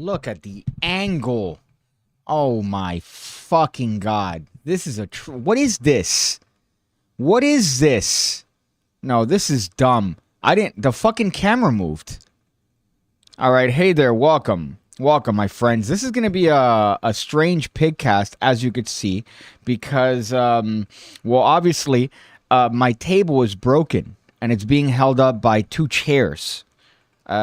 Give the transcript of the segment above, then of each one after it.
Look at the angle. Oh my fucking god. This is what is this? What is this? No, this is dumb. The fucking camera moved. Alright, hey there, welcome. Welcome, my friends. This is going to be a strange PigCast, as you could see, because, well, obviously, my table is broken, and it's being held up by two chairs.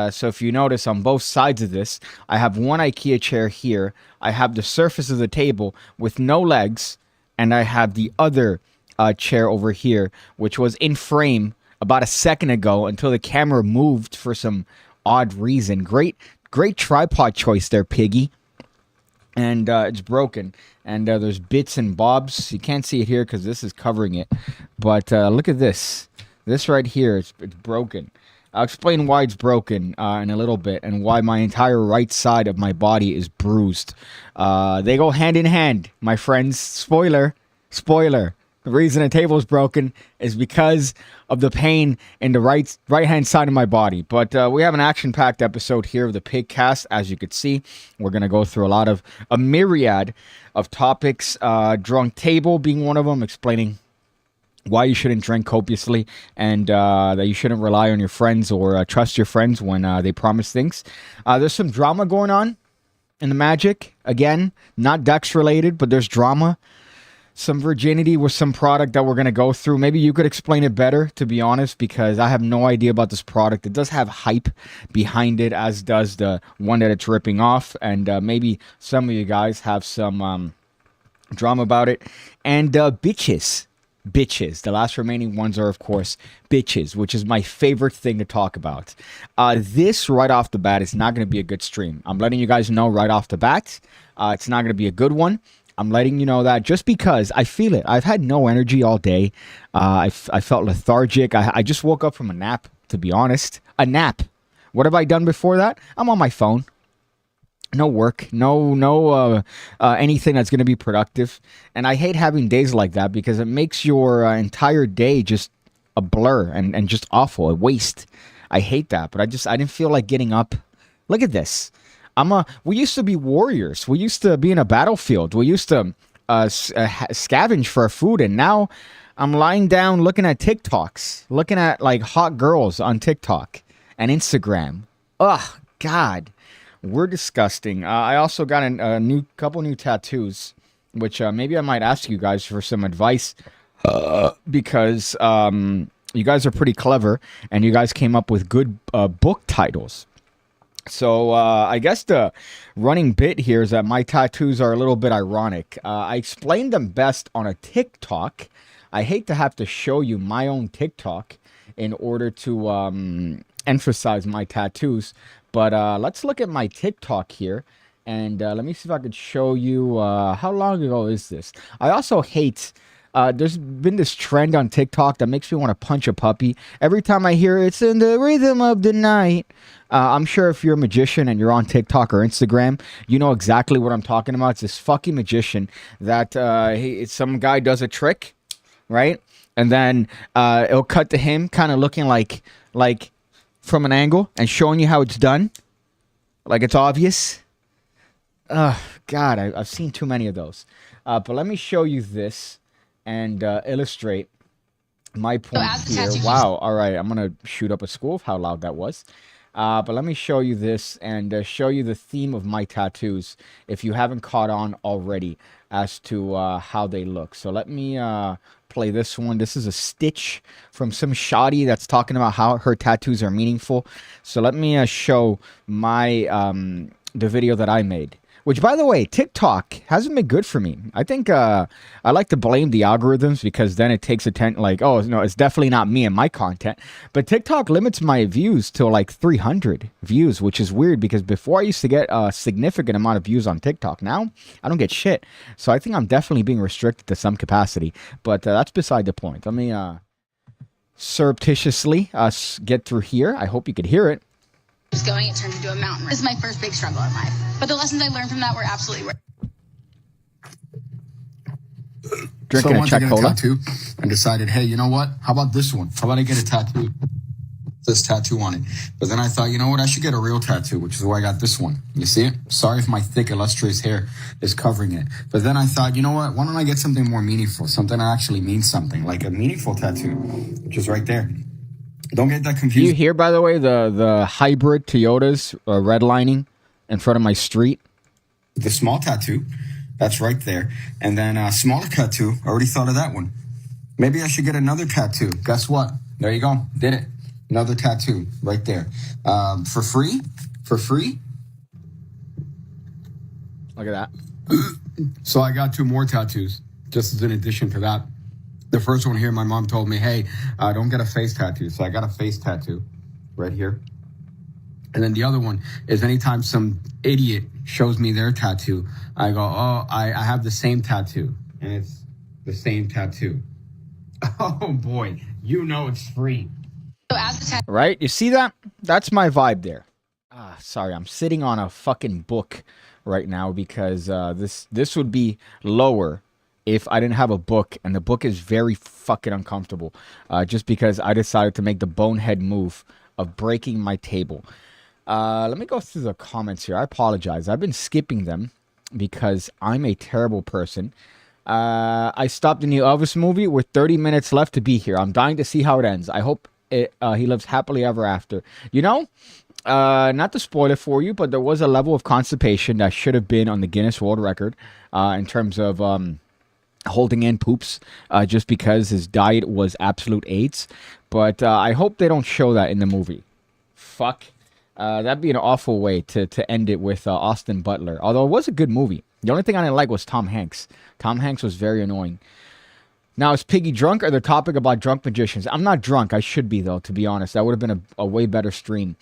So if you notice on both sides of this, I have one IKEA chair here. I have the surface of the table with no legs, and I have the other chair over here, which was in frame about a second ago until the camera moved for some odd reason. Great tripod choice there, Piggy. And it's broken. And there's bits and bobs. You can't see it here because this is covering it. But look at this. This right here, it's broken. I'll explain why it's broken in a little bit and why my entire right side of my body is bruised. They go hand in hand, my friends. Spoiler. The reason the table is broken is because of the pain in the right-hand side of my body. But we have an action-packed episode here of the PigCast. As you could see, we're going to go through a myriad of topics. Drunk table being one of them, explaining why you shouldn't drink copiously and that you shouldn't rely on your friends or trust your friends when they promise things. There's some drama going on in the Magic. Again, not Dex related, but there's drama. Some virginity with some product that we're going to go through. Maybe you could explain it better, to be honest, because I have no idea about this product. It does have hype behind it, as does the one that it's ripping off. And maybe some of you guys have some drama about it. And bitches. The last remaining ones are, of course, bitches, which is my favorite thing to talk about. This, right off the bat, is not going to be a good stream. I'm letting you guys know right off the bat. It's not going to be a good one. I'm letting you know that just because I feel it. I've had no energy all day. I felt lethargic. I just woke up from a nap, to be honest. A nap. What have I done before that? I'm on my phone. No work. No anything that's going to be productive. And I hate having days like that because it makes your entire day just a blur and just awful, a waste. I hate that. But I didn't feel like getting up. Look at this. We used to be warriors. We used to be in a battlefield. We used to scavenge for our food. And now I'm lying down looking at TikToks. Looking at like hot girls on TikTok and Instagram. Ugh, God. We're disgusting. I also got a couple new tattoos, which maybe I might ask you guys for some advice. Because you guys are pretty clever. And you guys came up with good book titles. So, I guess the running bit here is that my tattoos are a little bit ironic. I explained them best on a TikTok. I hate to have to show you my own TikTok in order to emphasize my tattoos. But let's look at my TikTok here. And let me see if I could show you how long ago is this. I also hate... there's been this trend on TikTok that makes me want to punch a puppy. Every time I hear it's in the rhythm of the night. I'm sure if you're a magician and you're on TikTok or Instagram, you know exactly what I'm talking about. It's this fucking magician that some guy does a trick, right? And then it'll cut to him kind of looking like from an angle and showing you how it's done. Like it's obvious. God, I've seen too many of those. But let me show you this. And illustrate my point here. Wow, all right, I'm going to shoot up a school of how loud that was. But let me show you this and show you the theme of my tattoos if you haven't caught on already as to how they look. So let me play this one. This is a Stitch from some shoddy that's talking about how her tattoos are meaningful. So let me show my the video that I made. Which, by the way, TikTok hasn't been good for me. I think I like to blame the algorithms because then it takes attention. Like, oh, no, it's definitely not me and my content. But TikTok limits my views to like 300 views, which is weird because before I used to get a significant amount of views on TikTok. Now, I don't get shit. So I think I'm definitely being restricted to some capacity. But that's beside the point. Let me surreptitiously get through here. I hope you could hear it. Just going, it turned into a mountain. This is my first big struggle in life. But the lessons I learned from that were absolutely worth it. Drinking a Czech cola. Tattoo and decided, hey, you know what? How about this one? How about I get a tattoo? this tattoo on it. But then I thought, you know what? I should get a real tattoo, which is why I got this one. You see it? Sorry if my thick, illustrious hair is covering it. But then I thought, you know what? Why don't I get something more meaningful? Something that actually means something, like a meaningful tattoo, which is right there. Don't get that confused. Do you hear, by the way, the hybrid Toyotas redlining in front of my street? The small tattoo, that's right there. And then a smaller tattoo, I already thought of that one. Maybe I should get another tattoo. Guess what? There you go. Did it. Another tattoo right there. For free. Look at that. So I got 2 more tattoos, just as an addition to that. The first one here, my mom told me, hey, don't get a face tattoo. So I got a face tattoo right here. And then the other one is anytime some idiot shows me their tattoo, I go, oh, I have the same tattoo. And it's the same tattoo. Oh, boy. You know it's free. Right? You see that? That's my vibe there. Sorry, I'm sitting on a fucking book right now because this would be lower if I didn't have a book, and the book is very fucking uncomfortable just because I decided to make the bonehead move of breaking my table. Let me go through the comments here. I apologize. I've been skipping them because I'm a terrible person. I stopped the new Elvis movie with 30 minutes left to be here. I'm dying to see how it ends. I hope he lives happily ever after. You know, not to spoil it for you, but there was a level of constipation that should have been on the Guinness World Record in terms of holding in poops just because his diet was absolute AIDS. But I hope they don't show that in the movie. Fuck. That'd be an awful way to end it with Austin Butler. Although it was a good movie. The only thing I didn't like was Tom Hanks. Tom Hanks was very annoying. Now, is Piggy drunk or the topic about drunk magicians? I'm not drunk. I should be, though, to be honest. That would have been a way better stream.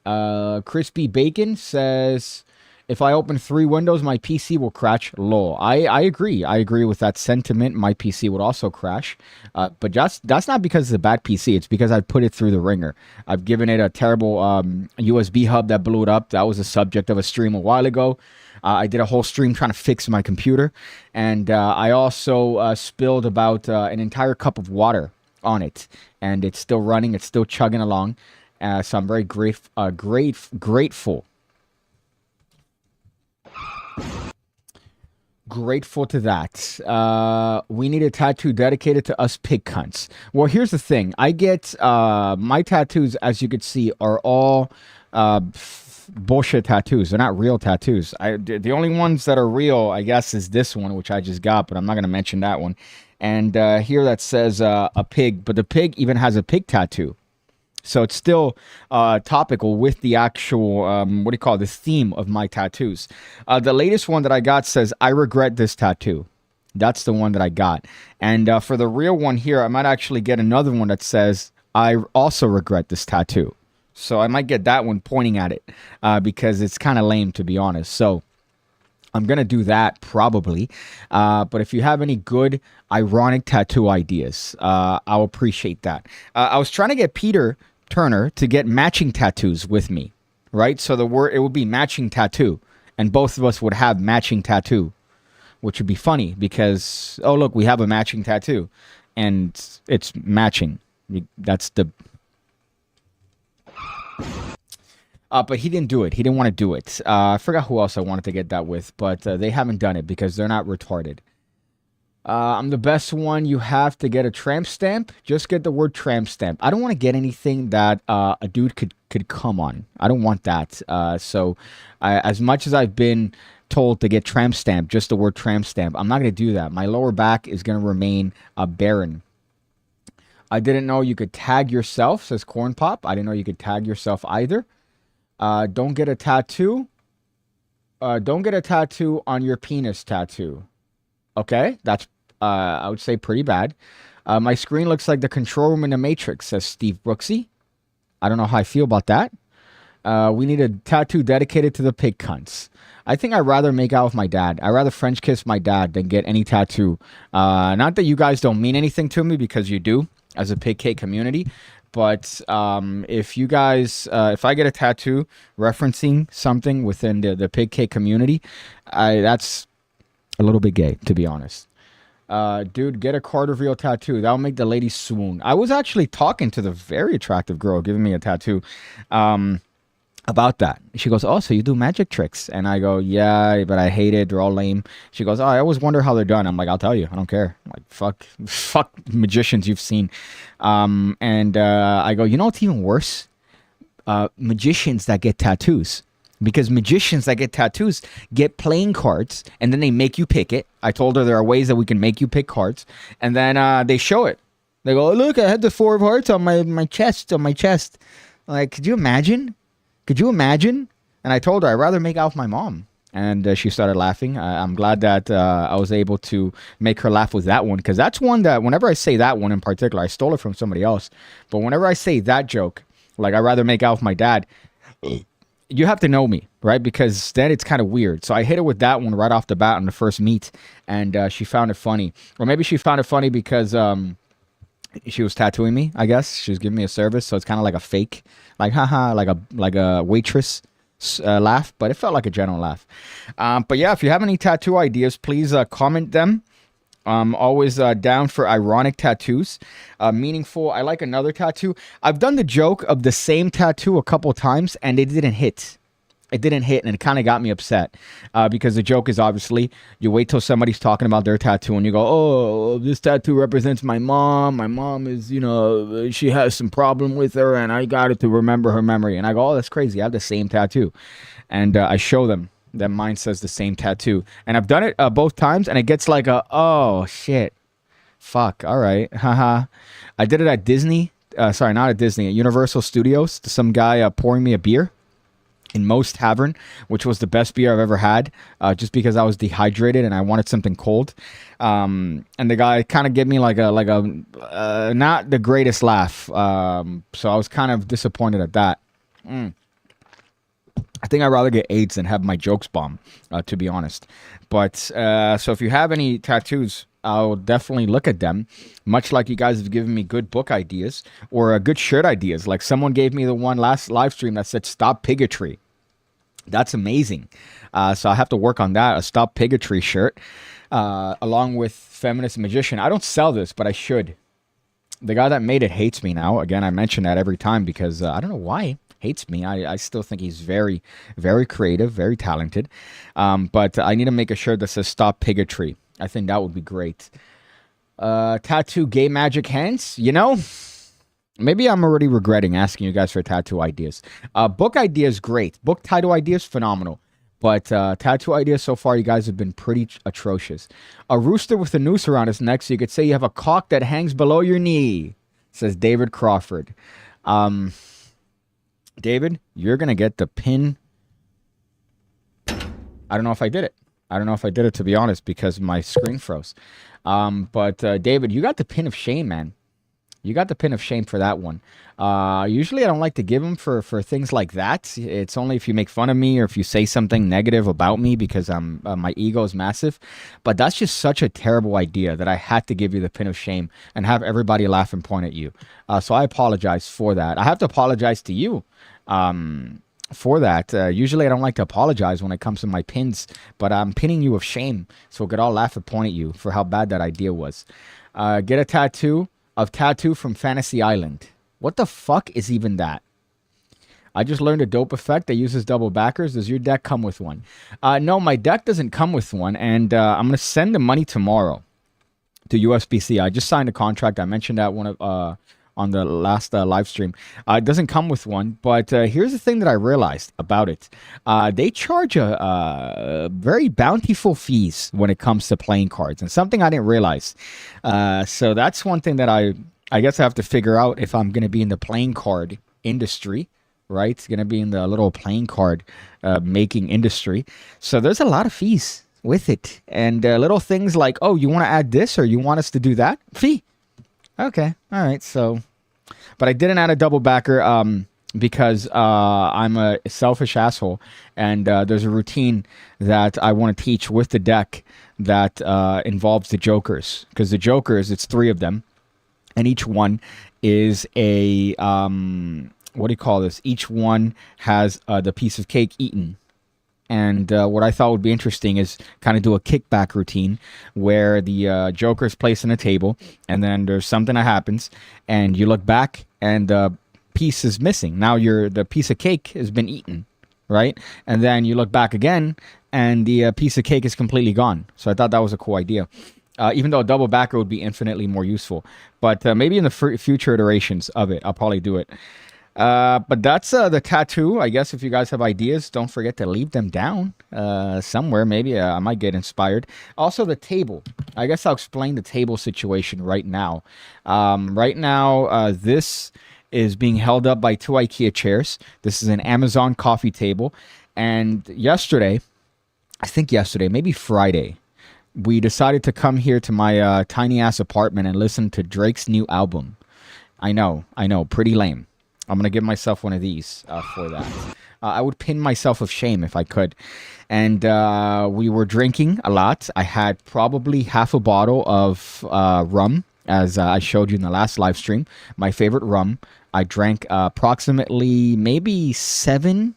Crispy Bacon says, if I open 3 windows, my PC will crash. Lol. I agree. I agree with that sentiment. My PC would also crash. But that's not because it's a bad PC. It's because I put it through the ringer. I've given it a terrible USB hub that blew it up. That was the subject of a stream a while ago. I did a whole stream trying to fix my computer. And I also spilled about an entire cup of water on it. And it's still running. It's still chugging along. So I'm very grateful. Grateful to that. We need a tattoo dedicated to us pig cunts. Well, here's the thing. I get my tattoos, as you can see, are all bullshit tattoos. They're not real tattoos. The only ones that are real, I guess, is this one, which I just got, but I'm not going to mention that one. And here that says a pig, but the pig even has a pig tattoo. So it's still topical with the actual, the theme of my tattoos. The latest one that I got says, I regret this tattoo. That's the one that I got. And for the real one here, I might actually get another one that says, I also regret this tattoo. So I might get that one pointing at it because it's kind of lame, to be honest. So I'm going to do that probably. But if you have any good, ironic tattoo ideas, I'll appreciate that. I was trying to get Peter Turner to get matching tattoos with me, right? So it would be matching tattoo, and both of us would have matching tattoo, which would be funny because, oh, look, we have a matching tattoo, and it's matching. That's the... but he didn't do it. He didn't want to do it. I forgot who else I wanted to get that with, but they haven't done it because they're not retarded. I'm the best one. You have to get a tramp stamp. Just get the word tramp stamp. I don't want to get anything that a dude could come on. I don't want that. So as much as I've been told to get tramp stamp, just the word tramp stamp, I'm not going to do that. My lower back is going to remain barren. I didn't know you could tag yourself, says Corn Pop. I didn't know you could tag yourself either. Don't get a tattoo. Don't get a tattoo on your penis tattoo. Okay, that's I would say pretty bad. My screen looks like the control room in the Matrix, says Steve Brooksy. I don't know how I feel about that. We need a tattoo dedicated to the pig cunts. I think I'd rather make out with my dad. I'd rather French kiss my dad than get any tattoo. Not that you guys don't mean anything to me, because you do as a PigCake community. But if you guys, if I get a tattoo referencing something within the PigCake community, that's a little bit gay, to be honest. Dude, get a card reveal tattoo. That'll make the lady swoon. I was actually talking to the very attractive girl giving me a tattoo about that. She goes, oh, so you do magic tricks? And I go, yeah, but I hate it. They're all lame. She goes, oh, I always wonder how they're done. I'm like, I'll tell you. I don't care. I'm like, fuck magicians you've seen. I go, you know what's even worse? Magicians that get tattoos. Because magicians that get tattoos get playing cards, and then they make you pick it. I told her there are ways that we can make you pick cards, and then they show it. They go, oh, look, I had the 4 of hearts on my chest. Like, could you imagine? And I told her I'd rather make out with my mom. And she started laughing. I'm glad that I was able to make her laugh with that one, because that's one that whenever I say that one in particular, I stole it from somebody else. But whenever I say that joke, like I'd rather make out with my dad, you have to know me, right? Because then it's kind of weird. So I hit her with that one right off the bat on the first meet, and she found it funny. Or maybe she found it funny because she was tattooing me, I guess. She was giving me a service, so it's kind of like a fake, like haha, like a waitress laugh, but it felt like a general laugh. But yeah, if you have any tattoo ideas, please comment them. Always down for ironic tattoos. Meaningful. I like another tattoo. I've done the joke of the same tattoo a couple times, and it didn't hit. And it kind of got me upset. Because the joke is obviously, you wait till somebody's talking about their tattoo, and you go, oh, this tattoo represents my mom. My mom is, she has some problem with her, and I got it to remember her memory. And I go, oh, that's crazy. I have the same tattoo. And I show them that mine says the same tattoo. And I've done it both times, and it gets like oh, shit. Fuck, all right. Haha. I did it at Disney. Sorry, not at Disney. At Universal Studios. Some guy pouring me a beer in Moe's Tavern, which was the best beer I've ever had, just because I was dehydrated and I wanted something cold. And the guy kind of gave me like a not the greatest laugh. So I was kind of disappointed at that. I think I'd rather get AIDS than have my jokes bomb, to be honest. But so if you have any tattoos, I'll definitely look at them. Much like you guys have given me good book ideas or good shirt ideas. Like someone gave me the one last live stream that said "Stop Pigotry." That's amazing. So I have to work on that. A "Stop Pigotry" shirt, along with "Feminist Magician." I don't sell this, but I should. The guy that made it hates me now. Again, I mention that every time because I don't know why. Hates me. I still think he's very, very creative, very talented. But I need to make a shirt that says "Stop Pigotry." I think that would be great. Tattoo gay magic hands. Maybe I'm already regretting asking you guys for tattoo ideas. Book ideas, great. Book title ideas, phenomenal. But tattoo ideas so far, you guys have been pretty atrocious. A rooster with a noose around his neck, so you could say you have a cock that hangs below your knee, says David Crawford. David, you're going to get the pin. I don't know if I did it, to be honest, because my screen froze. But David, you got the pin of shame, man. You got the pin of shame for that one. Usually I don't like to give them for things like that. It's only if you make fun of me or if you say something negative about me because my ego is massive. But that's just such a terrible idea that I had to give you the pin of shame and have everybody laugh and point at you. So I apologize for that. I have to apologize to you for that. Usually I don't like to apologize when it comes to my pins, but I'm pinning you of shame so we could all laugh and point at you for how bad that idea was. Get a tattoo from Fantasy Island. What the fuck is even that? I just learned a dope effect that uses double backers. Does your deck come with one? No, my deck doesn't come with one, and I'm going to send the money tomorrow to USBC. I just signed a contract. I mentioned that on the last live stream. It doesn't come with one, but here's the thing that I realized about it. They charge a very bountiful fees when it comes to playing cards, and something I didn't realize. So that's one thing that I guess I have to figure out if I'm going to be in the playing card industry, right? It's going to be in the little playing card making industry. So there's a lot of fees with it, and little things like, oh, you want to add this or you want us to do that? Fee. Okay, all right, so, but I didn't add a double backer because I'm a selfish asshole, and there's a routine that I want to teach with the deck that involves the jokers, because the jokers, it's 3 of them, and each one is a, what do you call this? Each one has the piece of cake eaten, And what I thought would be interesting is kind of do a kickback routine where the Joker is placed on a table, and then there's something that happens, and you look back, and the piece is missing. Now the piece of cake has been eaten, right? And then you look back again, and the piece of cake is completely gone. So I thought that was a cool idea. Even though a double backer would be infinitely more useful. But maybe in the future iterations of it, I'll probably do it. But that's the tattoo. I guess if you guys have ideas, don't forget to leave them down somewhere. Maybe I might get inspired. Also, the table. I guess I'll explain the table situation right now. This is being held up by 2 IKEA chairs. This is an Amazon coffee table. And yesterday, maybe Friday, we decided to come here to my tiny ass apartment and listen to Drake's new album. I know, pretty lame. I'm gonna give myself one of these for that. I would pin myself of shame if I could. And we were drinking a lot. I had probably half a bottle of rum, as I showed you in the last live stream. My favorite rum. I drank approximately maybe seven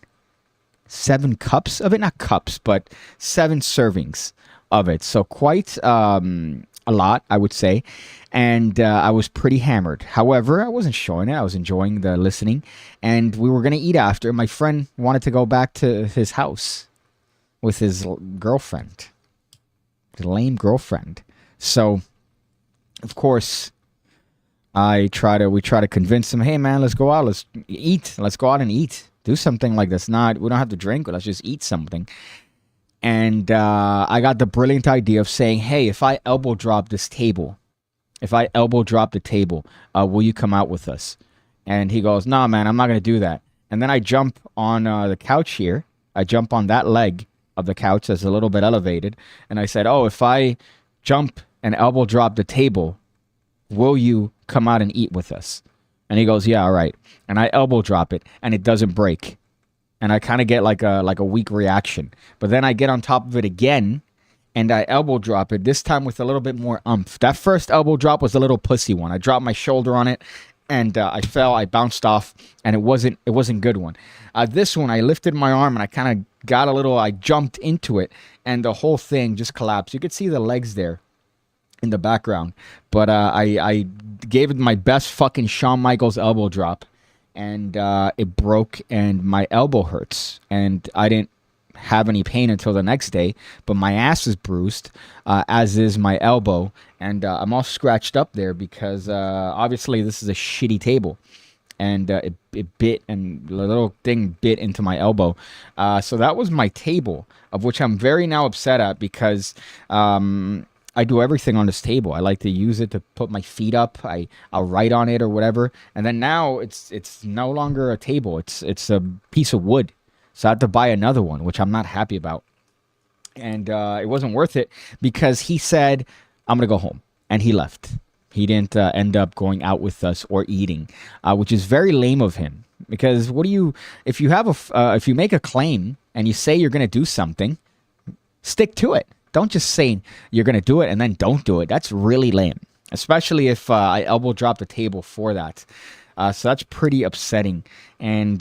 cups of it. Not cups, but 7 servings of it. So quite a lot, I would say. And I was pretty hammered. However, I wasn't showing it. I was enjoying the listening. And we were going to eat after. My friend wanted to go back to his house with his girlfriend. His lame girlfriend. So, of course, we try to convince him, hey, man, let's go out. Let's eat. Let's go out and eat. Do something like this. We don't have to drink. Let's just eat something. And I got the brilliant idea of saying, hey, if I elbow drop this table, will you come out with us? And he goes, nah, man, I'm not going to do that. And then I jump on the couch here. I jump on that leg of the couch that's a little bit elevated. And I said, oh, if I jump and elbow drop the table, will you come out and eat with us? And he goes, yeah, all right. And I elbow drop it, and it doesn't break. And I kind of get like a weak reaction. But then I get on top of it again, and I elbow drop it, this time with a little bit more oomph. That first elbow drop was a little pussy one. I dropped my shoulder on it, and I fell. I bounced off, and it wasn't a good one. This one, I lifted my arm, and I kind of I jumped into it, and the whole thing just collapsed. You could see the legs there in the background. But I gave it my best fucking Shawn Michaels elbow drop. And it broke, and my elbow hurts, and I didn't have any pain until the next day, but my ass is bruised, as is my elbow, and I'm all scratched up there because obviously this is a shitty table, and it bit, and the little thing bit into my elbow. So that was my table, of which I'm very now upset at because I do everything on this table. I like to use it to put my feet up. I'll write on it or whatever. And then now it's no longer a table. It's a piece of wood. So I have to buy another one, which I'm not happy about. And it wasn't worth it because he said, I'm going to go home. And he left. He didn't end up going out with us or eating, which is very lame of him. Because if you make a claim and you say you're going to do something, stick to it. Don't just say you're going to do it and then don't do it. That's really lame, especially if I elbow drop the table for that. So that's pretty upsetting. And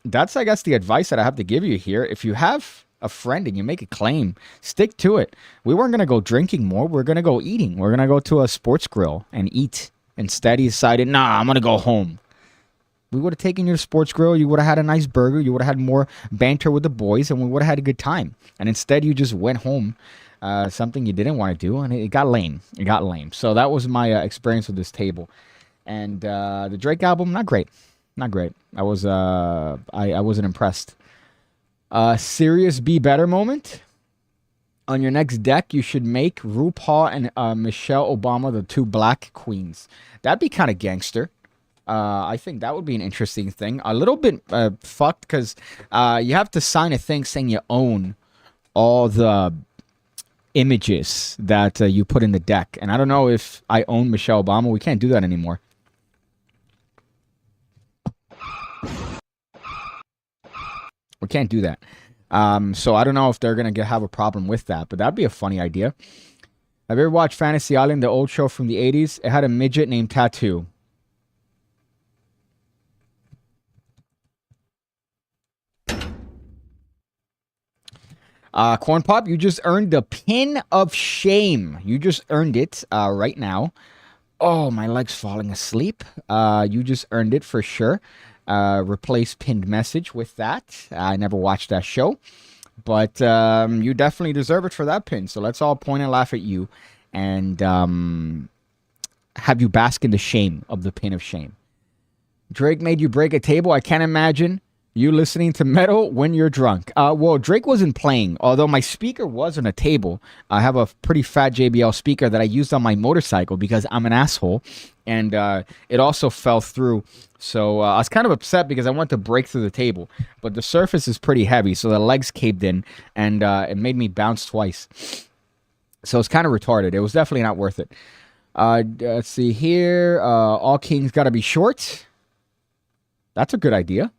that's, I guess, the advice that I have to give you here. If you have a friend and you make a claim, stick to it. We weren't going to go drinking more. We're going to go eating. We're going to go to a sports grill and eat. Instead, he decided, nah, I'm going to go home. We would have taken you to Sports Grill. You would have had a nice burger. You would have had more banter with the boys, and we would have had a good time. And instead, you just went home, something you didn't want to do, and it got lame. It got lame. So that was my experience with this table. And the Drake album, not great. Not great. I wasn't impressed. Serious Be Better moment. On your next deck, you should make RuPaul and Michelle Obama the 2 black queens. That'd be kind of gangster. I think that would be an interesting thing. A little bit fucked because you have to sign a thing saying you own all the images that you put in the deck. And I don't know if I own Michelle Obama. We can't do that anymore. We can't do that. So I don't know if they're going to have a problem with that. But that'd be a funny idea. Have you ever watched Fantasy Island, the old show from the 80s? It had a midget named Tattoo. Corn Pop, you just earned the pin of shame. You just earned it right now. Oh, my leg's falling asleep. You just earned it for sure. Replace pinned message with that. I never watched that show. But you definitely deserve it for that pin. So let's all point and laugh at you and have you bask in the shame of the pin of shame. Drake made you break a table. I can't imagine you listening to metal when you're drunk. Well, Drake wasn't playing, although my speaker was on a table. I have a pretty fat JBL speaker that I used on my motorcycle because I'm an asshole. And it also fell through. So I was kind of upset because I wanted to break through the table. But the surface is pretty heavy, so the legs caved in. And it made me bounce twice. So it's kind of retarded. It was definitely not worth it. Let's see here. All kings got to be short. That's a good idea.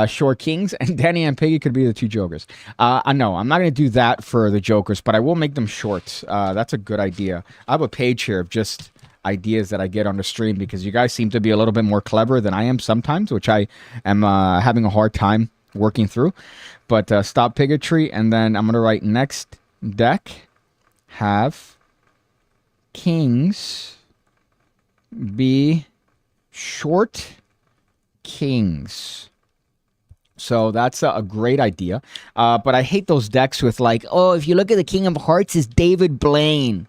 Short kings, and Danny and Piggy could be the two jokers. I know, I'm not going to do that for the jokers, but I will make them short. That's a good idea. I have a page here of just ideas that I get on the stream because you guys seem to be a little bit more clever than I am sometimes, which I am having a hard time working through. But stop pigotry, and then I'm going to write next deck have kings be short kings. So that's a great idea. But I hate those decks with like, oh, if you look at the King of Hearts, it's David Blaine.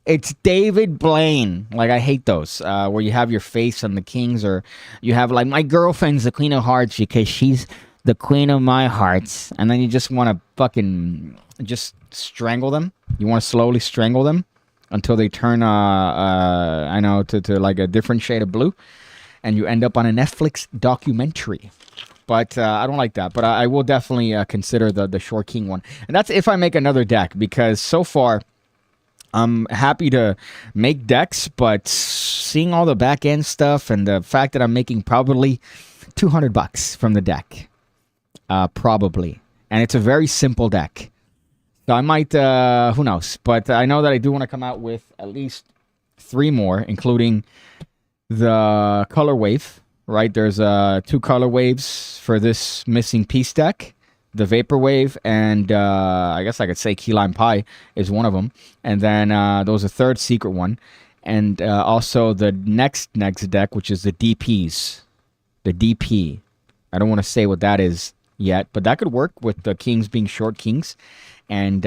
It's David Blaine. Like, I hate those where you have your face on the kings, or you have like, my girlfriend's the Queen of Hearts because she's the Queen of my hearts. And then you just want to fucking just strangle them. You want to slowly strangle them until they turn, I know, to like a different shade of blue. And you end up on a Netflix documentary. But I don't like that. But I will definitely consider the Short King one. And that's if I make another deck. Because so far, I'm happy to make decks. But seeing all the back end stuff and the fact that I'm making probably $200 from the deck. Probably. And it's a very simple deck. So I might, who knows. But I know that I do want to come out with at least 3 more, including the color wave, right? There's 2 color waves for this missing piece deck. The vapor wave and I guess I could say key lime pie is one of them. And then there was a third secret one. And also the next deck, which is the DPs. The DP. I don't want to say what that is yet, but that could work with the kings being short kings and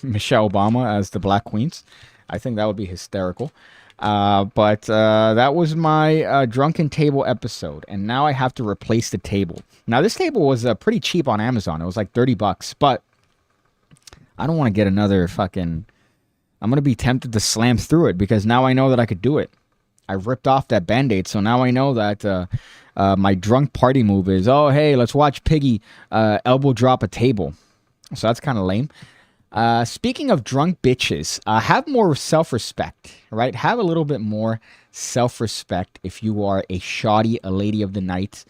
Michelle Obama as the Black Queens. I think that would be hysterical. But that was my drunken table episode, and now I have to replace the table. Now this table was pretty cheap on Amazon. It was like $30, but I don't want to get another fucking. I'm gonna be tempted to slam through it because now I know that I could do it. I ripped off that Band-Aid, so now I know that my drunk party move is, oh hey, let's watch Piggy elbow drop a table. So that's kind of lame. Speaking of drunk bitches, have more self-respect, right? Have a little bit more self-respect if you are a shoddy, a lady of the night.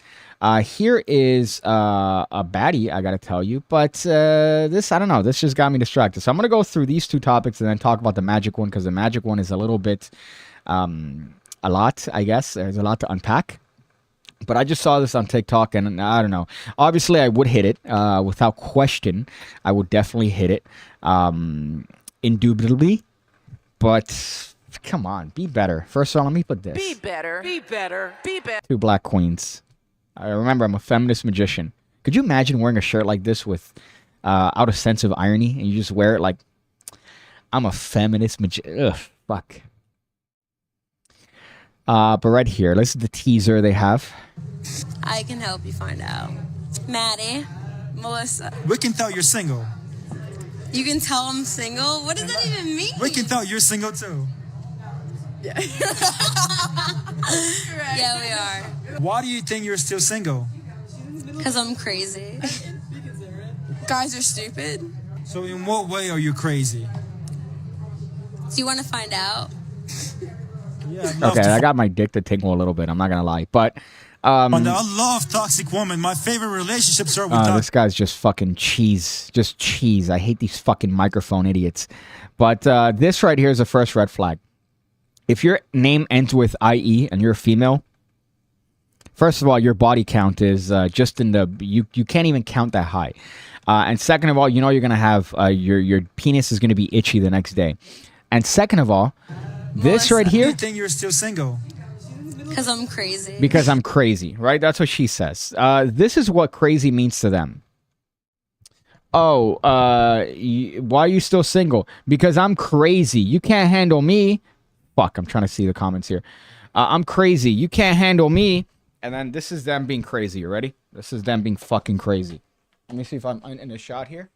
Here is a baddie, I gotta tell you. But this, I don't know, this just got me distracted. So I'm gonna go through these 2 topics and then talk about the magic one, because the magic one is a little bit, a lot, I guess. There's a lot to unpack. But I just saw this on TikTok, and I don't know. Obviously, I would hit it without question. I would definitely hit it, indubitably. But come on, be better. First of all, let me put this. Be better. Be better. Be better. 2 black queens. I remember I'm a feminist magician. Could you imagine wearing a shirt like this with out a sense of irony, and you just wear it like I'm a feminist magician? Ugh, fuck. But right here, this is the teaser they have. I can help you find out. Maddie, Melissa. We can tell you're single. You can tell I'm single? What does that even mean? We can tell you're single too. Yeah. Yeah, we are. Why do you think you're still single? Because I'm crazy. Guys are stupid. So in what way are you crazy? Do you want to find out? Yeah, Okay, I got my dick to tingle a little bit. I'm not gonna lie, but I love toxic women. My favorite relationships are with this guy's just fucking cheese, just cheese. I hate these fucking microphone idiots. But this right here is the first red flag. If your name ends with IE and you're a female, First of all, your body count is just in the you can't even count that high. And second of all, you know you're gonna have your penis is gonna be itchy the next day. And second of all, this right here. Good thing you're still single. Because I'm crazy. Because I'm crazy, right? That's what she says. This is what crazy means to them. Oh, why are you still single? Because I'm crazy. You can't handle me. Fuck, I'm trying to see the comments here. I'm crazy. You can't handle me. And then this is them being crazy. You ready? This is them being fucking crazy. Let me see if I'm in a shot here.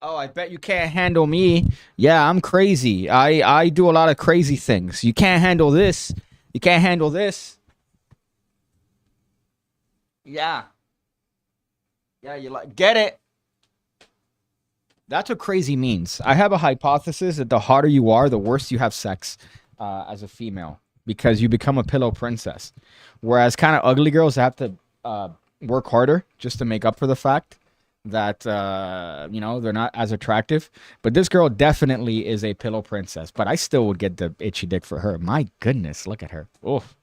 Oh, I bet you can't handle me. Yeah, I'm crazy. I do a lot of crazy things. You can't handle this. You can't handle this. Yeah. Yeah, you like get it. That's what crazy means. I have a hypothesis that the hotter you are, the worse you have sex as a female because you become a pillow princess. Whereas kind of ugly girls have to work harder just to make up for the fact that you know, they're not as attractive. But this girl definitely is a pillow princess. But I still would get the itchy dick for her. My goodness, look at her. Oof.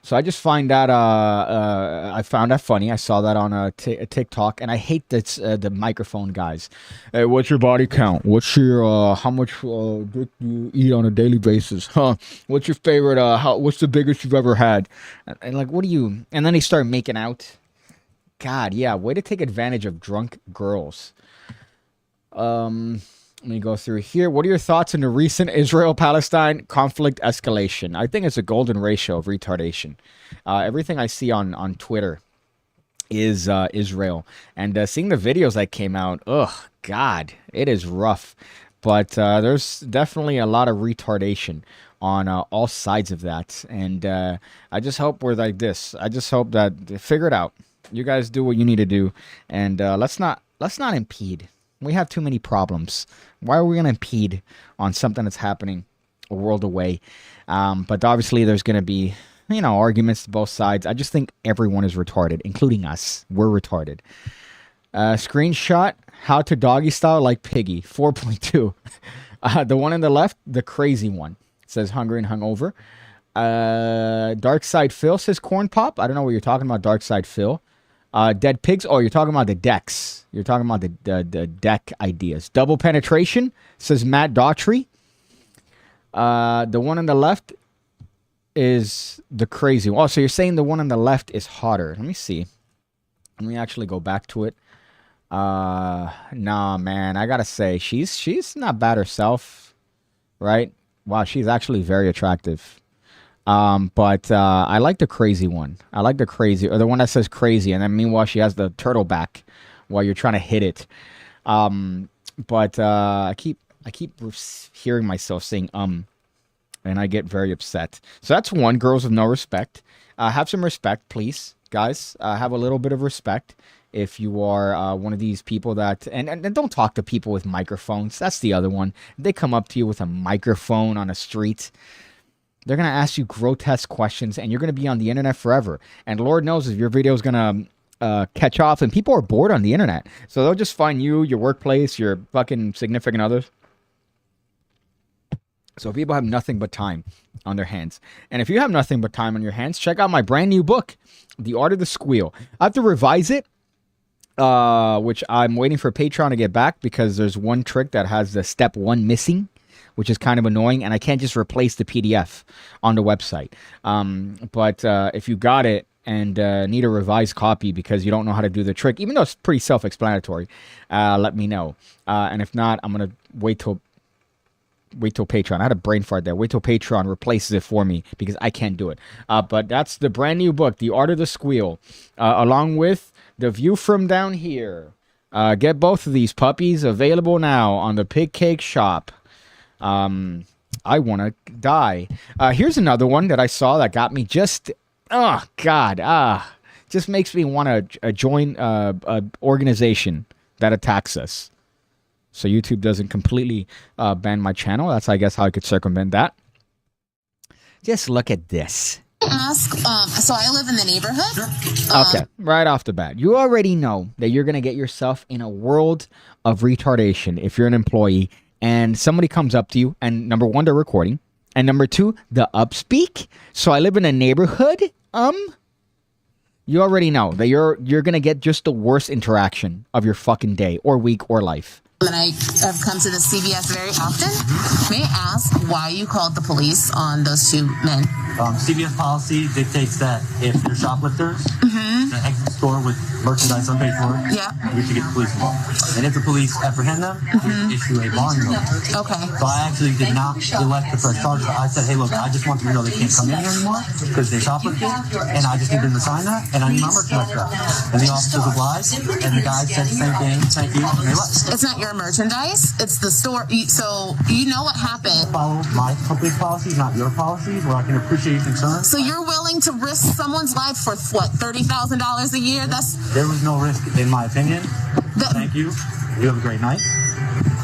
So I just find that I found that funny. I saw that on a TikTok, and I hate this the microphone guys. Hey, what's your body count? What's your how much dick you eat on a daily basis? Huh? What's your favorite? What's the biggest you've ever had? And like, what do you? And then they start making out. God, yeah, way to take advantage of drunk girls. Let me go through here. What are your thoughts on the recent Israel-Palestine conflict escalation? I think it's a golden ratio of retardation. Everything I see on Twitter is Israel. And seeing the videos that came out, ugh, God, it is rough. But there's definitely a lot of retardation on all sides of that. And I just hope we're like this. I just hope that figure it out. You guys do what you need to do. And let's not impede. We have too many problems. Why are we going to impede on something that's happening a world away? But obviously there's going to be, you know, arguments to both sides. I just think everyone is retarded, including us. We're retarded. Screenshot, how to doggy style like Piggy, 4.2. The one on the left, the crazy one. It says hungry and hungover. Dark Side Phil says corn pop. I don't know what you're talking about, Dark Side Phil. Dead pigs. Oh, you're talking about the decks. You're talking about the deck ideas. Double penetration, says Matt Daughtry. The one on the left is the crazy one. Oh, so you're saying the one on the left is hotter. Let me see. Let me actually go back to it. Nah, man. I gotta say, she's not bad herself. Right? Wow, she's actually very attractive. But I like the crazy one. I like the crazy, or the one that says crazy, and then meanwhile she has the turtle back while you're trying to hit it. But I keep hearing myself saying and I get very upset. So that's one. Girls with no respect. Have some respect, please, guys. Have a little bit of respect if you are one of these people that and don't talk to people with microphones. That's the other one. They come up to you with a microphone on a street. They're going to ask you grotesque questions, and you're going to be on the internet forever. And Lord knows if your video is going to catch off, and people are bored on the internet. So they'll just find you, your workplace, your fucking significant others. So people have nothing but time on their hands. And if you have nothing but time on your hands, check out my brand new book, The Art of the Squeal. I have to revise it, which I'm waiting for Patreon to get back because there's one trick that has the step 1 missing, which is kind of annoying, and I can't just replace the PDF on the website. But if you got it and need a revised copy because you don't know how to do the trick, even though it's pretty self-explanatory, let me know. And if not, I'm going to wait till Patreon. I had a brain fart there. Wait till Patreon replaces it for me because I can't do it. But that's the brand new book, The Art of the Squeal, along with The View from Down Here. Get both of these puppies available now on the PigCake shop. I want to die. Here's another one that I saw that got me just, oh, God, just makes me want to join an organization that attacks us. So YouTube doesn't completely ban my channel. That's, I guess, how I could circumvent that. Just look at this. Ask, so I live in the neighborhood. Okay, right off the bat, you already know that you're going to get yourself in a world of retardation if you're an employee and somebody comes up to you and number one, they're recording, and number two, the upspeak. So I live in a neighborhood. You already know that you're going to get just the worst interaction of your fucking day or week or life. And I have come to the CVS very often. May I ask why you called the police on those two men? CVS policy dictates that if they're shoplifters, that exit the store with merchandise unpaid for, we should get the police involved. And if the police apprehend them, we issue a bond notice. Okay. So I actually did not elect to press charges. I said, hey, look, I just want them to know they can't come in here anymore because they're shoplifting, and I just need them to sign that, and I need my merchandise back. And the officers obliged, and the guy said the same thing, thank you, and they left. It's not your merchandise, it's the store. So you know what happened. Follow my company's policies, not your policies, where I can appreciate your concern. So you're willing to risk someone's life for what, $30,000 a year? There was no risk, in my opinion. Thank you. You have a great night.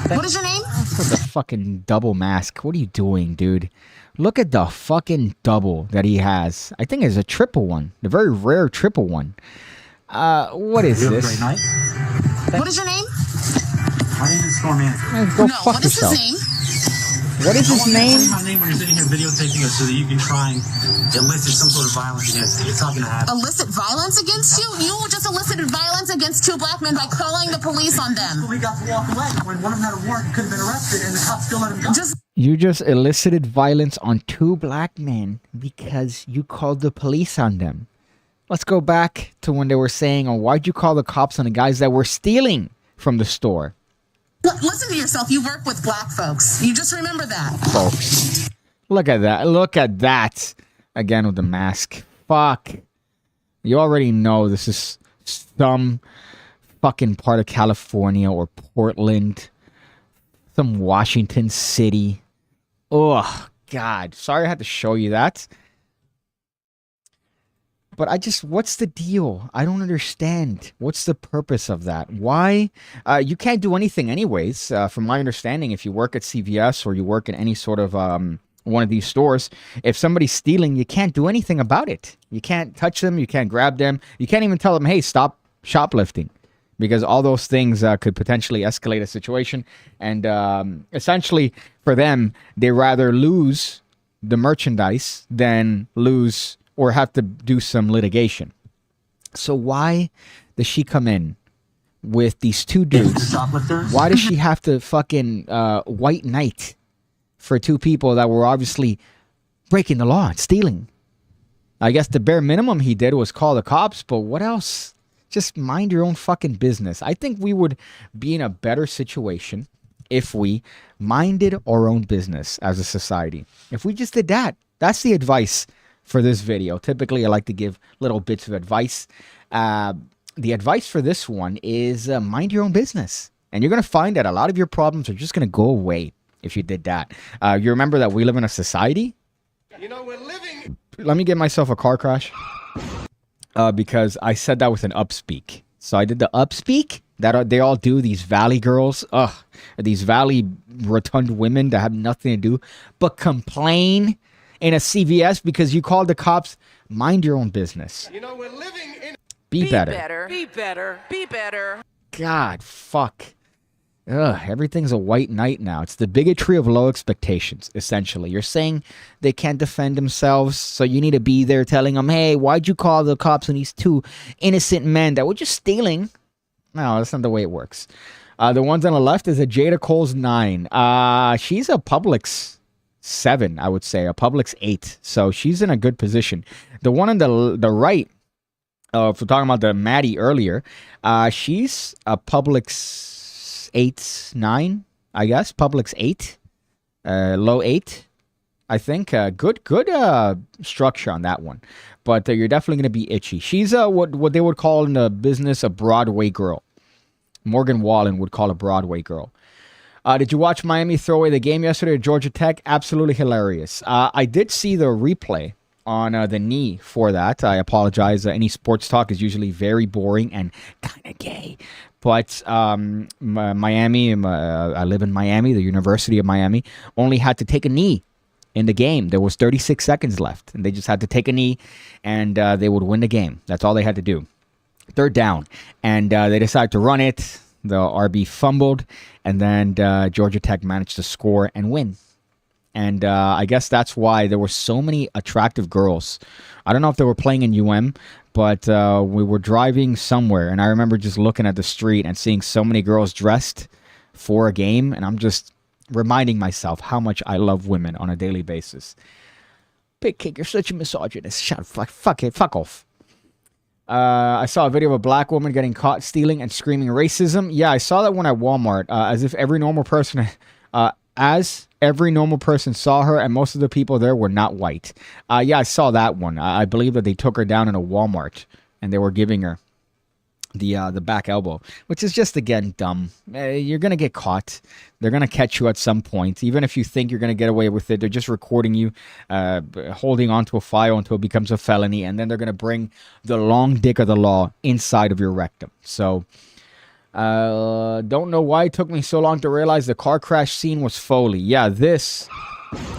What is your name? Look at the fucking double mask. What are you doing, dude? Look at the fucking double that he has. I think it's a triple one. The very rare triple one. What is you this? Have a great night. What is your name? My name is store manager. Go no, fuck what is yourself. his name? What is his name? My name when you're sitting here videotaping us so that you can try and elicit some sort of violence against me. It's not going to happen. Elicit violence against you? You just elicited violence against two black men by calling the police on them. We got to walk away. When one of them had a warrant, he could have been arrested, and the cops still let him go. You just elicited violence on two black men because you called the police on them. Let's go back to when they were saying, oh, why'd you call the cops on the guys that were stealing from the store? Listen to yourself. You work with black folks. You just remember that. Folks. Look at that. Look at that. Again with the mask. Fuck. You already know this is some fucking part of California or Portland. Some Washington City. Oh, God. Sorry I had to show you that. But what's the deal? I don't understand. What's the purpose of that? Why? You can't do anything anyways. From my understanding, if you work at CVS or you work in any sort of one of these stores, if somebody's stealing, you can't do anything about it. You can't touch them. You can't grab them. You can't even tell them, hey, stop shoplifting. Because all those things could potentially escalate a situation. And essentially, for them, they rather lose the merchandise than lose or have to do some litigation. So why does she come in with these two dudes? Why does she have to fucking white knight for two people that were obviously breaking the law and stealing? I guess the bare minimum he did was call the cops, but what else? Just mind your own fucking business. I think we would be in a better situation if we minded our own business as a society. If we just did that. That's the advice for this video. Typically, I like to give little bits of advice. The advice for this one is mind your own business. And you're going to find that a lot of your problems are just going to go away if you did that. You remember that we live in a society? You know, we're living... Let me get myself a car crash. Because I said that with an upspeak. So I did the upspeak that they all do, these valley girls. These valley rotund women that have nothing to do but complain in a CVS because you called the cops. Mind your own business. You know, we're living in... Be better. Be better. Be better. God, fuck. Everything's a white knight now. It's the bigotry of low expectations, essentially. You're saying they can't defend themselves, so you need to be there telling them, hey, why'd you call the cops on these two innocent men that were just stealing? No, that's not the way it works. The ones on the left is a Jada Cole's 9. She's a Publix 7, I would say, a Publix 8. So she's in a good position. The one on the right, if we're talking about the Maddie earlier, she's a Publix 8, 9, I guess. Publix 8, low 8, I think. Good structure on that one. But you're definitely going to be itchy. She's what they would call in the business a Broadway girl. Morgan Wallen would call a Broadway girl. Did you watch Miami throw away the game yesterday at Georgia Tech? Absolutely hilarious. I did see the replay on the knee for that. I apologize. Any sports talk is usually very boring and kind of gay. But Miami, I live in Miami, the University of Miami, only had to take a knee in the game. There was 36 seconds left, and they just had to take a knee, and they would win the game. That's all they had to do. Third down, and they decided to run it. The RB fumbled, and then Georgia Tech managed to score and win. And I guess that's why there were so many attractive girls. I don't know if they were playing in UM, but we were driving somewhere, and I remember just looking at the street and seeing so many girls dressed for a game, and I'm just reminding myself how much I love women on a daily basis. PigCake, you're such a misogynist. Fuck off. I saw a video of a black woman getting caught stealing and screaming racism. Yeah, I saw that one at Walmart, as if every normal person... every normal person saw her, and most of the people there were not white. Yeah, I saw that one. I believe that they took her down in a Walmart, and they were giving her the back elbow, which is just, again, dumb. You're going to get caught. They're going to catch you at some point. Even if you think you're going to get away with it, they're just recording you, holding onto a file until it becomes a felony, and then they're going to bring the long dick of the law inside of your rectum. So... don't know why it took me so long to realize the car crash scene was Foley. Yeah, this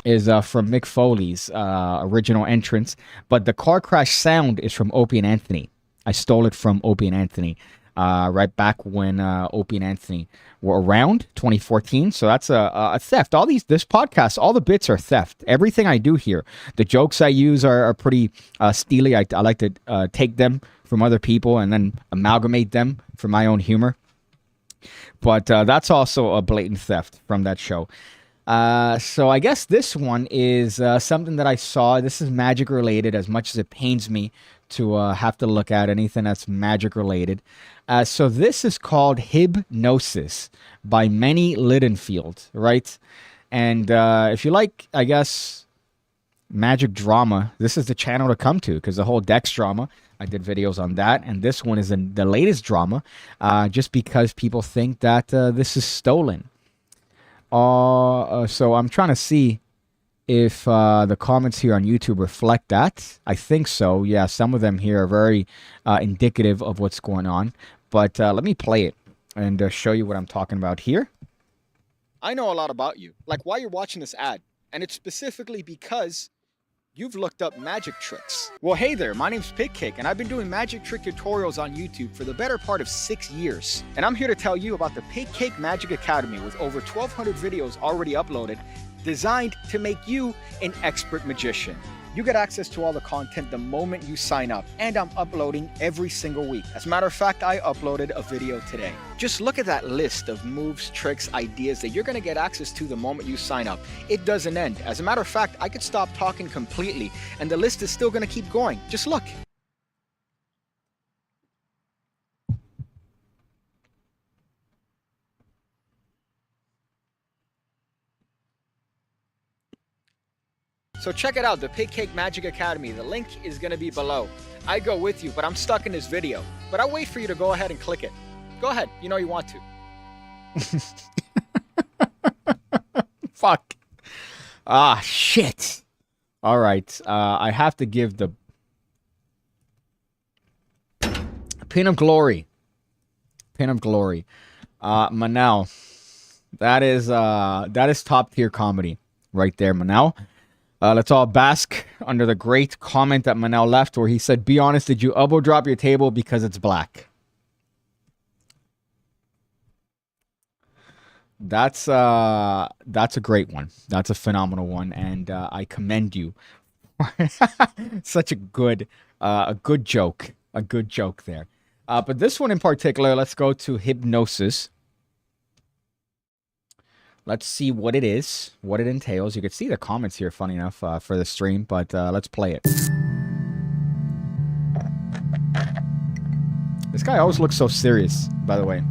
is from Mick Foley's original entrance, but the car crash sound is from Opie and Anthony. I stole it from Opie and Anthony right back when Opie and Anthony were around, 2014. So that's a theft. This podcast, all the bits are theft. Everything I do here, the jokes I use are pretty steely. I like to take them from other people and then amalgamate them for my own humor. But that's also a blatant theft from that show. So I guess this one is something that I saw. This is magic related, as much as it pains me to have to look at anything that's magic related. So this is called Hypnosis by Manny Lidenfield, right? And if you like, I guess, magic drama, this is the channel to come to, because the whole Dex drama, I did videos on that, and this one is the latest drama, just because people think that this is stolen. So I'm trying to see if the comments here on YouTube reflect that. I think so. Yeah, some of them here are very indicative of what's going on. But let me play it and show you what I'm talking about here. I know a lot about you, like why you're watching this ad, and it's specifically because you've looked up magic tricks. Well, hey there, my name's PigCake, and I've been doing magic trick tutorials on YouTube for the better part of 6 years. And I'm here to tell you about the PigCake Magic Academy with over 1,200 videos already uploaded, designed to make you an expert magician. You get access to all the content the moment you sign up, and I'm uploading every single week. As a matter of fact, I uploaded a video today. Just look at that list of moves, tricks, ideas that you're going to get access to the moment you sign up. It doesn't end. As a matter of fact, I could stop talking completely, and the list is still going to keep going. Just look. So check it out, the PigCake Magic Academy. The link is going to be below. I go with you, but I'm stuck in this video. But I'll wait for you to go ahead and click it. Go ahead, you know you want to. Fuck. Ah, shit. All right, I have to give the Pin of Glory. Pin of Glory. Manel. That is top tier comedy right there, Manel. Let's all bask under the great comment that Manel left, where he said, "Be honest, did you elbow drop your table because it's black?" That's a great one. That's a phenomenal one, and I commend you. Such a good joke. A good joke there. But this one in particular, let's go to Hypnosis. Let's see what it is, what it entails. You can see the comments here, funny enough, for the stream, but let's play it. This guy always looks so serious, by the way.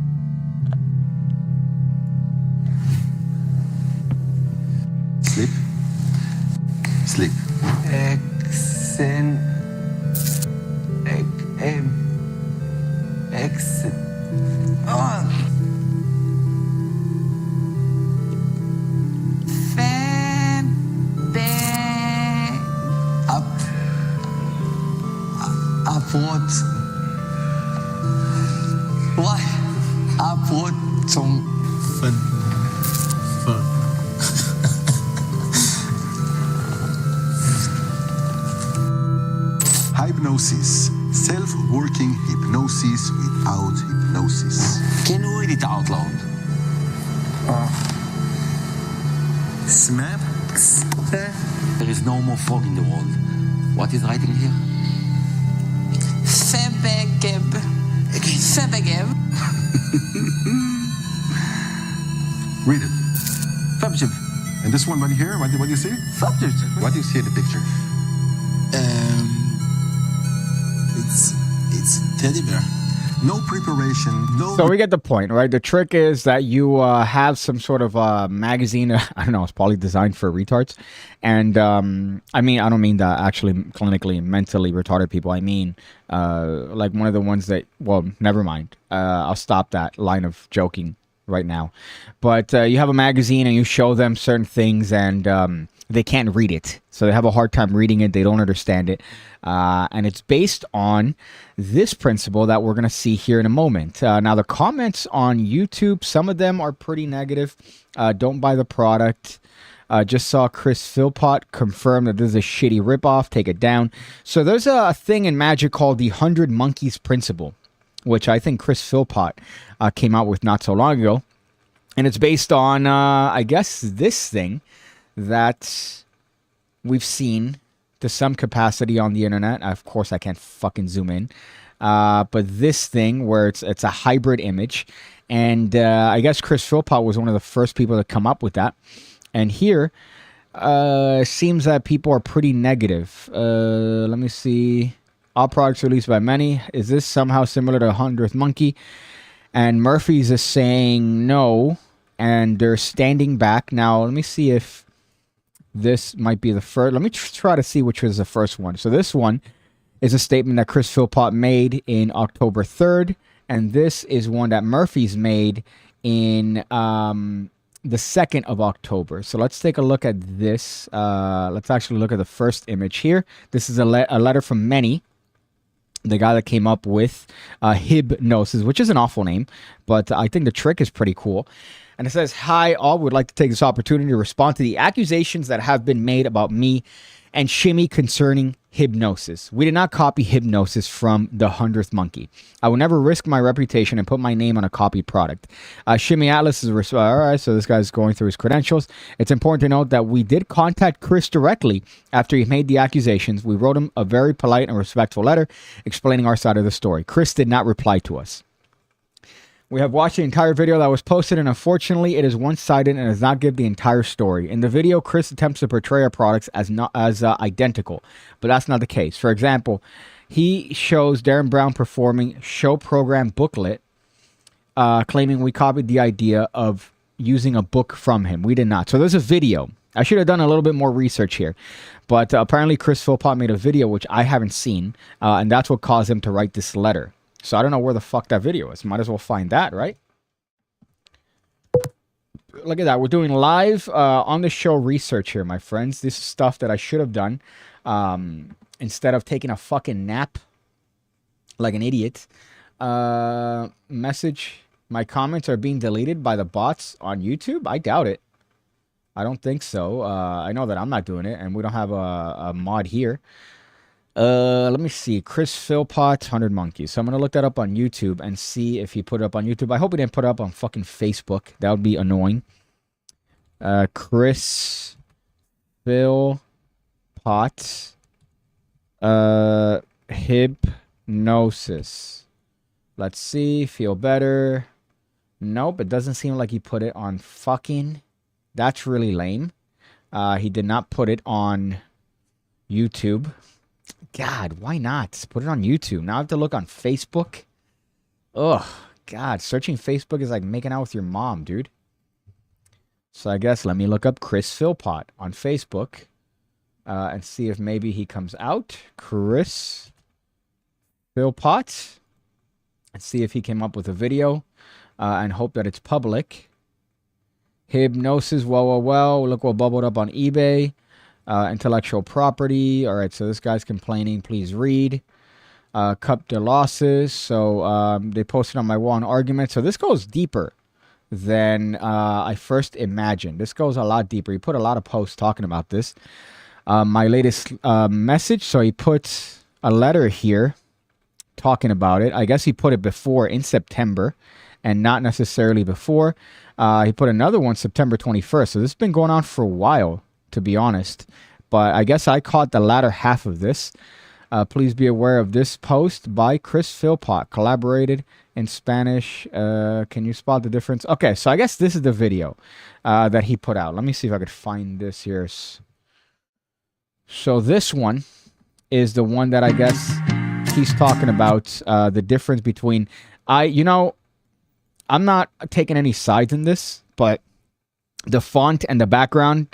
Sleep. Sleep. Abort. What? Abort zum Smap. There is no more fog in the world. What is writing here? Febegib. Febegib. Read it. Fabjib. And this one right here, what do you see? Fabjib. What do you see in the picture? It's teddy bear. No preparation, no... So we get the point, right? The trick is that you have some sort of magazine. I don't know. It's probably designed for retards. And I mean, I don't mean that actually clinically mentally retarded people. I mean, like one of the ones that, well, never mind. I'll stop that line of joking right now. But you have a magazine and you show them certain things and they can't read it. So they have a hard time reading it. They don't understand it. And it's based on this principle that we're going to see here in a moment. Now, the comments on YouTube, some of them are pretty negative. Don't buy the product. Just saw Chris Philpott confirm that this is a shitty ripoff. Take it down. So there's a thing in magic called the 100 Monkeys Principle, which I think Chris Philpott came out with not so long ago. And it's based on, I guess, this thing that we've seen to some capacity on the internet. Of course, I can't fucking zoom in. But this thing where it's a hybrid image. And I guess Chris Philpott was one of the first people to come up with that. And here, seems that people are pretty negative. Let me see. All products released by many. Is this somehow similar to 100th Monkey? And Murphy's is saying no. And they're standing back. Now, let me see if this might be the first. Let me try to see which was the first one. So this one is a statement that Chris Philpott made in October 3rd. And this is one that Murphy's made in the 2nd of October. So let's take a look at this. Let's actually look at the first image here. This is a letter from Many, the guy that came up with Hypnosis, which is an awful name. But I think the trick is pretty cool. And it says, "Hi, all. Would like to take this opportunity to respond to the accusations that have been made about me and Shimmy concerning Hypnosis. We did not copy Hypnosis from the 100th Monkey. I will never risk my reputation and put my name on a copied product. Shimmy Atlas is all right, so this guy's going through his credentials. It's important to note that we did contact Chris directly after he made the accusations. We wrote him a very polite and respectful letter explaining our side of the story. Chris did not reply to us. We have watched the entire video that was posted, and unfortunately, it is one-sided and does not give the entire story. In the video, Chris attempts to portray our products as identical, but that's not the case. For example, he shows Darren Brown performing show program booklet, claiming we copied the idea of using a book from him. We did not. So there's a video. I should have done a little bit more research here, but apparently Chris Philpott made a video which I haven't seen, and that's what caused him to write this letter. So I don't know where the fuck that video is. Might as well find that, right? Look at that. We're doing live on the show research here, my friends. This is stuff that I should have done instead of taking a fucking nap like an idiot. Message. My comments are being deleted by the bots on YouTube? I doubt it. I don't think so. I know that I'm not doing it, and we don't have a mod here. Let me see. Chris Philpott, 100 Monkeys. So I'm going to look that up on YouTube and see if he put it up on YouTube. I hope he didn't put it up on fucking Facebook. That would be annoying. Chris Philpott. Hypnosis. Let's see. Feel better. Nope. It doesn't seem like he put it on fucking... That's really lame. He did not put it on YouTube. God, why not? Put it on YouTube. Now I have to look on Facebook. Ugh, God, searching Facebook is like making out with your mom, dude. So I guess let me look up Chris Philpott on Facebook and see if maybe he comes out. Chris Philpott. And see if he came up with a video and hope that it's public. Hypnosis, well. Look what bubbled up on eBay. Intellectual property. All right, so this guy's complaining. Please read. Cup de losses. So they posted on my wall an argument. So this goes deeper than I first imagined. This goes a lot deeper. He put a lot of posts talking about this. My latest message. So he put a letter here talking about it. I guess he put it before in September and not necessarily before. He put another one September 21st. So this has been going on for a while, to be honest. But I guess I caught the latter half of this. Please be aware of this post by Chris Philpott, collaborated in Spanish. Can you spot the difference? Okay, so I guess this is the video that he put out. Let me see if I could find this here. So this one is the one that I guess he's talking about, the difference between... I'm not taking any sides in this, but the font and the background,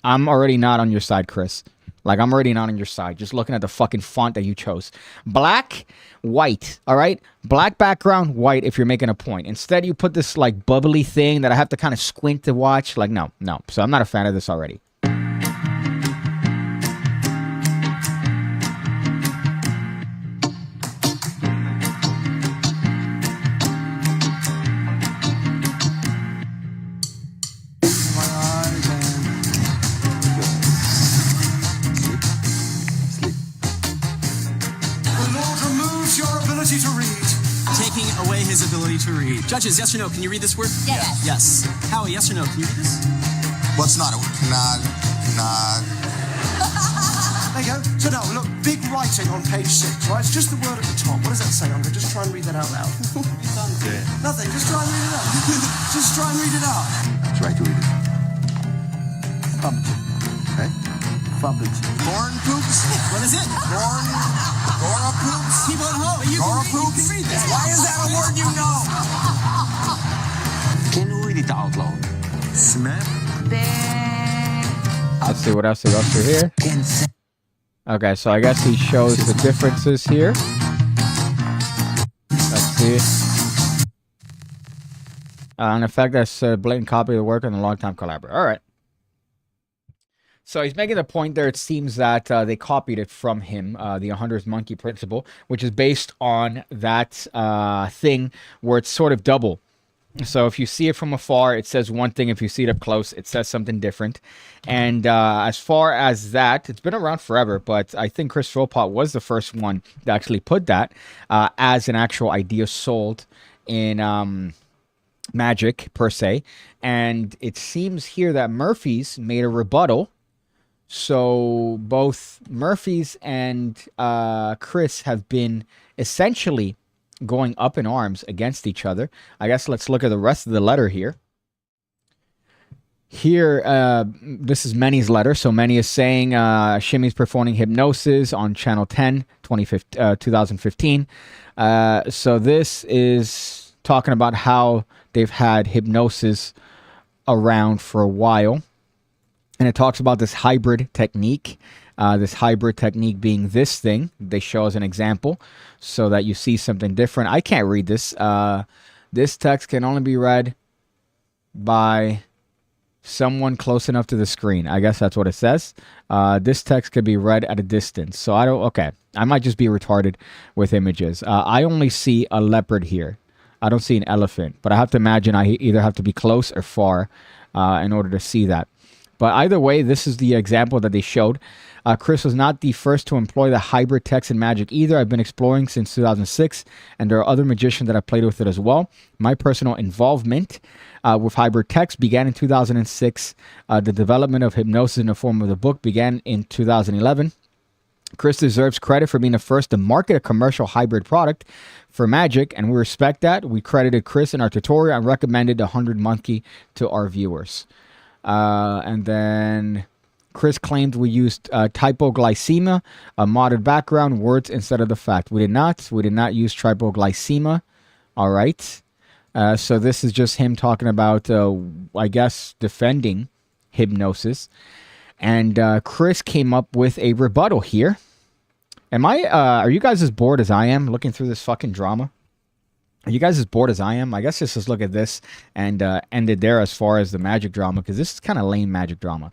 I'm already not on your side, Chris. Like, I'm already not on your side. Just looking at the fucking font that you chose. Black, white, all right? Black background, white if you're making a point. Instead, you put this, like, bubbly thing that I have to kind of squint to watch. Like, no. So I'm not a fan of this already. To read. Judges, yes or no? Can you read this word? Yes. Yes. Howie, yes or no? Can you read this? What's not a word? Nod. There you go. So now, look, big writing on page 6, right? It's just the word at the top. What does that say? I'm going to just try and read that out loud. Nothing. Just try and read it out. Just try and read it out. Try to read it. Pumpkin. Okay? Pumpkin. Corn poops? What is it? Gora poops? People at home, you can read this. Why is that a word you know? Can you read it out loud? Snap. Let's see what else is up to here. Okay, so I guess he shows the differences here. Let's see. In effect, that's a blatant copy of the work and a long-time collaborator. All right. So he's making the point there. It seems that they copied it from him, the 100th monkey principle, which is based on that thing where it's sort of double. So if you see it from afar, it says one thing. If you see it up close, it says something different. And as far as that, it's been around forever, but I think Chris Philpott was the first one to actually put that as an actual idea sold in Magic, per se. And it seems here that Murphy's made a rebuttal. So both Murphy's and Chris have been essentially going up in arms against each other. I guess let's look at the rest of the letter here. Here, this is Manny's letter. So Manny is saying Shimmy's performing hypnosis on Channel 10, 2015. So this is talking about how they've had hypnosis around for a while. And it talks about this hybrid technique. This hybrid technique being this thing. They show as an example so that you see something different. I can't read this. This text can only be read by someone close enough to the screen. I guess that's what it says. This text could be read at a distance. So okay. I might just be retarded with images. I only see a leopard here. I don't see an elephant. But I have to imagine I either have to be close or far in order to see that. But either way, this is the example that they showed. Chris was not the first to employ the hybrid text in Magic either. I've been exploring since 2006, and there are other magicians that have played with it as well. My personal involvement with hybrid text began in 2006. The development of hypnosis in the form of the book began in 2011. Chris deserves credit for being the first to market a commercial hybrid product for Magic, and we respect that. We credited Chris in our tutorial and recommended the 100 Monkey to our viewers. And then Chris claimed we used typoglycemia, a modded background, words instead of the fact. We did not. We did not use typoglycemia. All right. So this is just him talking about, I guess, defending hypnosis. And Chris came up with a rebuttal here. Are you guys as bored as I am looking through this fucking drama? Are you guys as bored as I am? I guess just look at this and end it there as far as the Magic drama, because this is kind of lame Magic drama.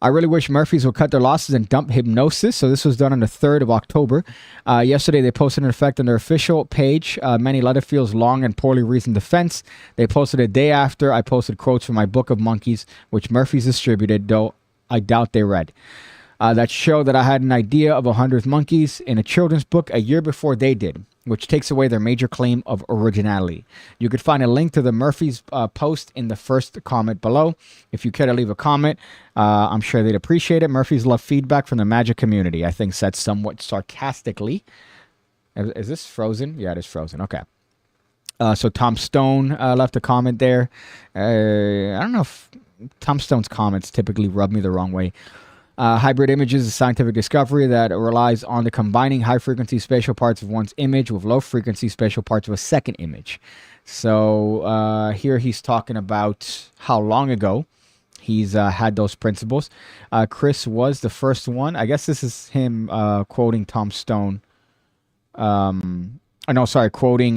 I really wish Murphy's would cut their losses and dump hypnosis. So this was done on the 3rd of October. Yesterday, they posted an effect on their official page. Many Letterfield's long and poorly reasoned defense. They posted a day after I posted quotes from my book of monkeys, which Murphy's distributed, though I doubt they read. That showed that I had an idea of 100 monkeys in a children's book a year before they did. which takes away their major claim of originality. You could find a link to the Murphy's post in the first comment below. If you care to leave a comment, I'm sure they'd appreciate it. Murphy's love feedback from the magic community, I think said somewhat sarcastically. Is this frozen? Yeah, it is frozen. Okay. So Tom Stone left a comment there. I don't know if Tom Stone's comments typically rub me the wrong way. Hybrid images is a scientific discovery that relies on the combining high-frequency spatial parts of one's image with low-frequency spatial parts of a second image. So here he's talking about how long ago he's had those principles. Chris was the first one. I guess this is him quoting Tom Stone. Quoting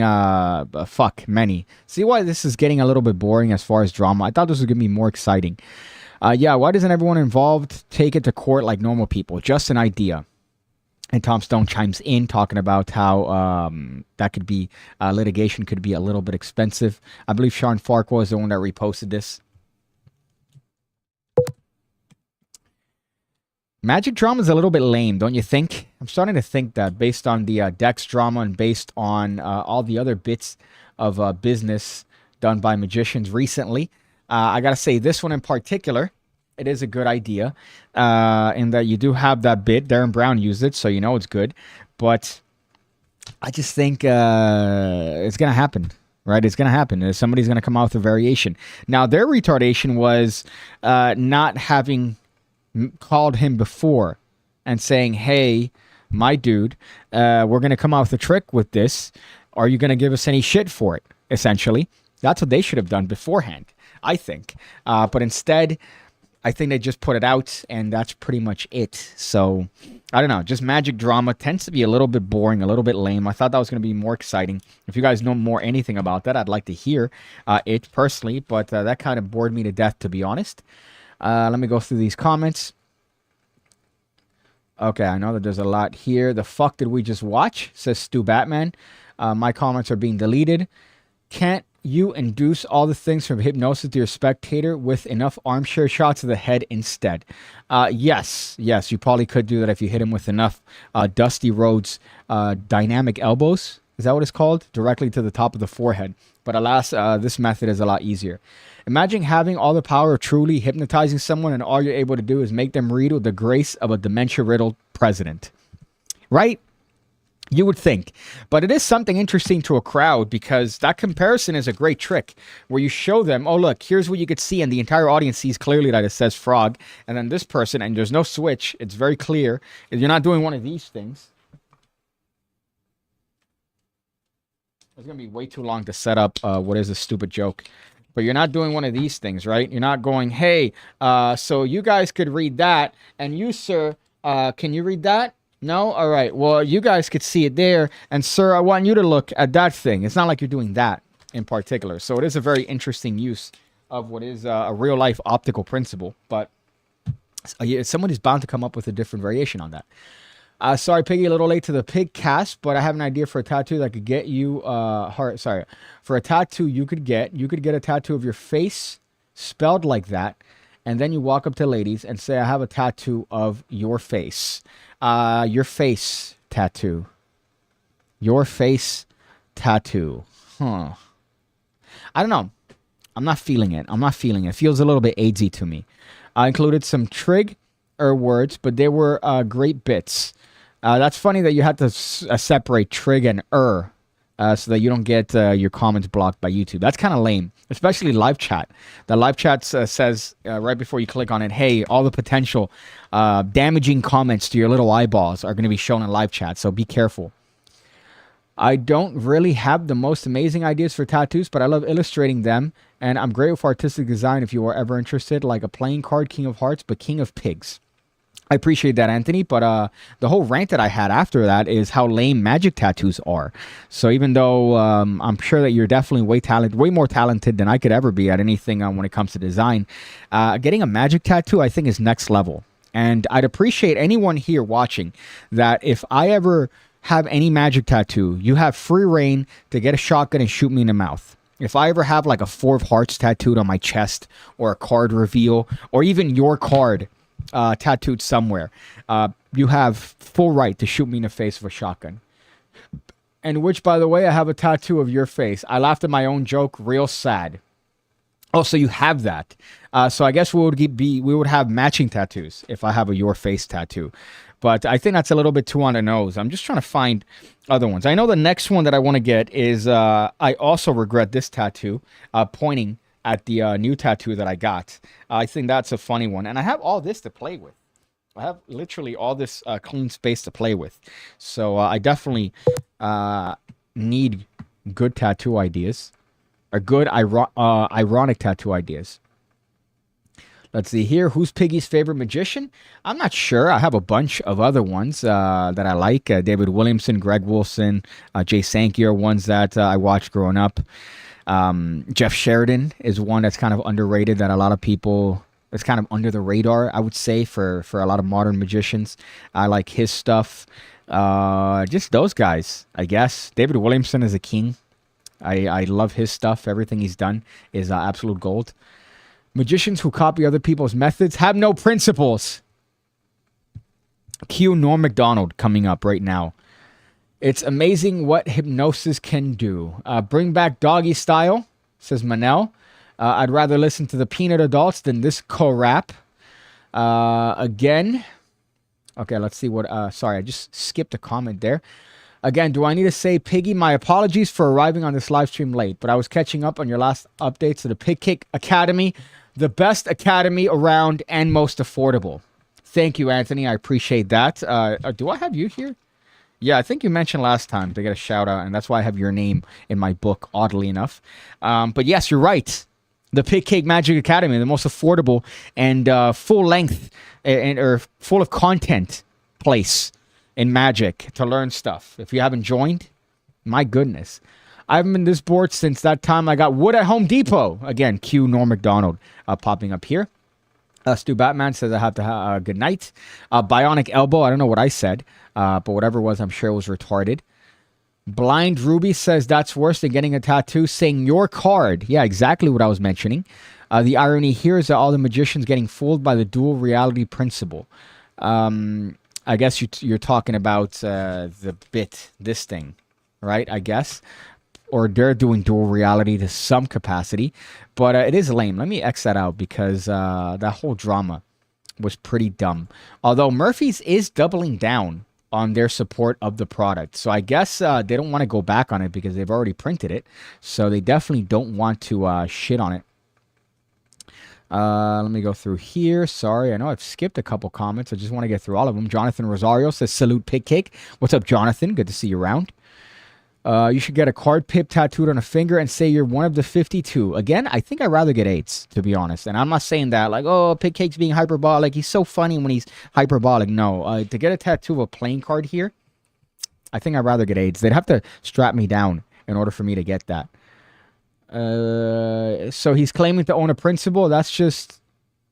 many. See why this is getting a little bit boring as far as drama? I thought this was going to be more exciting. Why doesn't everyone involved take it to court like normal people? Just an idea. And Tom Stone chimes in talking about how that could be, litigation could be a little bit expensive. I believe Sean Farquhar is the one that reposted this. Magic drama is a little bit lame, don't you think? I'm starting to think that based on the Dex drama and based on all the other bits of business done by magicians recently, I got to say this one in particular, it is a good idea in that you do have that bit. Darren Brown used it, so you know it's good. But I just think it's going to happen, right? It's going to happen. Somebody's going to come out with a variation. Now, their retardation was not having called him before and saying, hey, my dude, we're going to come out with a trick with this. Are you going to give us any shit for it? Essentially, that's what they should have done beforehand, I think. But instead, I think they just put it out, and that's pretty much it. So, I don't know. Just magic drama tends to be a little bit boring, a little bit lame. I thought that was going to be more exciting. If you guys know anything about that, I'd like to hear it personally. But that kind of bored me to death, to be honest. Let me go through these comments. Okay, I know that there's a lot here. The fuck did we just watch? Says Stu Batman. My comments are being deleted. Can't you induce all the things from hypnosis to your spectator with enough armchair shots of the head instead? Yes, you probably could do that if you hit him with enough Dusty Rhodes dynamic elbows. Is that what it's called? Directly to the top of the forehead. But alas, this method is a lot easier. Imagine having all the power of truly hypnotizing someone and all you're able to do is make them read with the grace of a dementia-riddled president. Right? You would think. But it is something interesting to a crowd because that comparison is a great trick where you show them, oh, look, here's what you could see, and the entire audience sees clearly that it says frog. And then this person, and there's no switch. It's very clear. If you're not doing one of these things, it's going to be way too long to set up what is a stupid joke. But you're not doing one of these things, right? You're not going, hey, so you guys could read that. And you, sir, can you read that? No? All right. Well, you guys could see it there. And, sir, I want you to look at that thing. It's not like you're doing that in particular. So it is a very interesting use of what is a real-life optical principle. But someone is bound to come up with a different variation on that. Sorry, Piggy, a little late to the PigCast, but I have an idea for a tattoo that could get you for a tattoo you could get a tattoo of your face spelled like that, and then you walk up to ladies and say, I have a tattoo of your face. Your face tattoo. Your face tattoo. Huh. I don't know. I'm not feeling it. It feels a little bit AIDSy to me. I included some trig words, but they were great bits. That's funny that you had to separate trig and so that you don't get your comments blocked by YouTube. That's kind of lame, especially live chat. The live chat says right before you click on it, hey, all the potential damaging comments to your little eyeballs are going to be shown in live chat, so be careful. I don't really have the most amazing ideas for tattoos, but I love illustrating them, and I'm great with artistic design if you are ever interested, like a playing card, King of Hearts, but King of Pigs. I appreciate that, Anthony, but the whole rant that I had after that is how lame magic tattoos are. So even though I'm sure that you're definitely way more talented than I could ever be at anything when it comes to design, getting a magic tattoo I think is next level. And I'd appreciate anyone here watching that if I ever have any magic tattoo, you have free reign to get a shotgun and shoot me in the mouth. If I ever have like a 4 of Hearts tattooed on my chest or a card reveal or even your card tattooed somewhere, you have full right to shoot me in the face with a shotgun. And which, by the way, I have a tattoo of your face. I laughed at my own joke. Real sad. Oh, so you have that. So I guess we would have matching tattoos if I have a your face tattoo. But I think that's a little bit too on the nose. I'm just trying to find other ones. I know the next one that I want to get is I also regret this tattoo, pointing at the new tattoo that I got. I think that's a funny one. And I have all this to play with. I have literally all this clean space to play with. So I definitely need good tattoo ideas. Or good ironic tattoo ideas. Let's see here. Who's Piggy's favorite magician? I'm not sure. I have a bunch of other ones that I like. David Williamson, Greg Wilson, Jay Sankey are ones that I watched growing up. Jeff Sheridan is one that's kind of underrated that a lot of people... It's kind of under the radar, I would say, for a lot of modern magicians. I like his stuff. Just those guys, I guess. David Williamson is a king. I love his stuff. Everything he's done is absolute gold. Magicians who copy other people's methods have no principles. Cue Norm Macdonald coming up right now. It's amazing what hypnosis can do. Bring back doggy style, says Manel. I'd rather listen to the Peanut Adults than this co-rap. Again. Okay, let's see what... sorry, I just skipped a comment there. Again, do I need to say, Piggy, my apologies for arriving on this live stream late, but I was catching up on your last updates to the PigCake Academy, the best academy around and most affordable. Thank you, Anthony. I appreciate that. Do I have you here? Yeah, I think you mentioned last time to get a shout out, and that's why I have your name in my book, oddly enough. But yes, you're right. The PigCake Magic Academy, the most affordable and full length or full of content place in Magic to learn stuff. If you haven't joined, my goodness. I haven't been this bored since that time I got wood at Home Depot. Again, cue Norm Macdonald popping up here. Stu Batman says I have to have a good night. Bionic Elbow, I don't know what I said, but whatever it was, I'm sure it was retarded. Blind Ruby says that's worse than getting a tattoo saying your card. Yeah, exactly what I was mentioning. The irony here is that all the magicians getting fooled by the dual reality principle. I guess you're talking about the bit, this thing, right? I guess. Or they're doing dual reality to some capacity. But it is lame. Let me X that out because that whole drama was pretty dumb. Although Murphy's is doubling down on their support of the product. So I guess they don't want to go back on it because they've already printed it. So they definitely don't want to shit on it. Let me go through here. Sorry, I know I've skipped a couple comments. I just want to get through all of them. Jonathan Rosario says, salute PigCake. What's up, Jonathan? Good to see you around. You should get a card pip tattooed on a finger and say you're one of the 52. Again, I think I'd rather get 8s, to be honest. And I'm not saying that like, oh, PigCake's being hyperbolic. He's so funny when he's hyperbolic. No, to get a tattoo of a playing card here, I think I'd rather get 8s. They'd have to strap me down in order for me to get that. So he's claiming to own a principle. That's just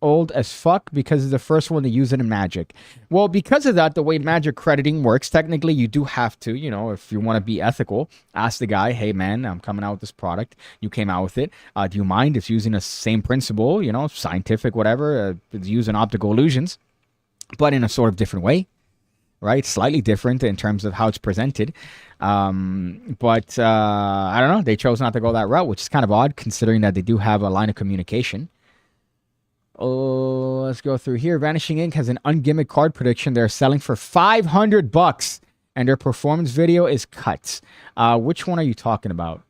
old as fuck because he's the first one to use it in Magic. Well, because of that, the way Magic crediting works, technically you do have to, you know, if you want to be ethical, ask the guy, hey man, I'm coming out with this product. You came out with it. Do you mind? It's using the same principle, you know, scientific, whatever. It's using optical illusions, but in a sort of different way. Right, slightly different in terms of how it's presented, but I don't know. They chose not to go that route, which is kind of odd considering that they do have a line of communication. Oh, let's go through here. Vanishing Ink has an ungimmick card prediction. They're selling for $500, and their performance video is cut. Which one are you talking about?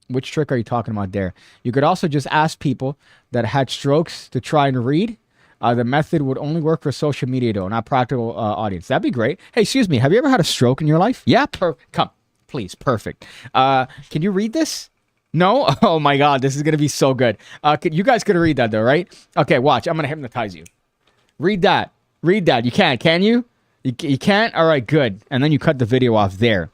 Which trick are you talking about there? You could also just ask people that had strokes to try and read. The method would only work for social media, though, not practical audience. That'd be great. Hey, excuse me. Have you ever had a stroke in your life? Yeah? Come. Please. Perfect. Can you read this? No? Oh, my God. This is going to be so good. You guys could read that, though, right? Okay, watch. I'm going to hypnotize you. Read that. Read that. You can't. Can you? You can't? All right, good. And then you cut the video off there.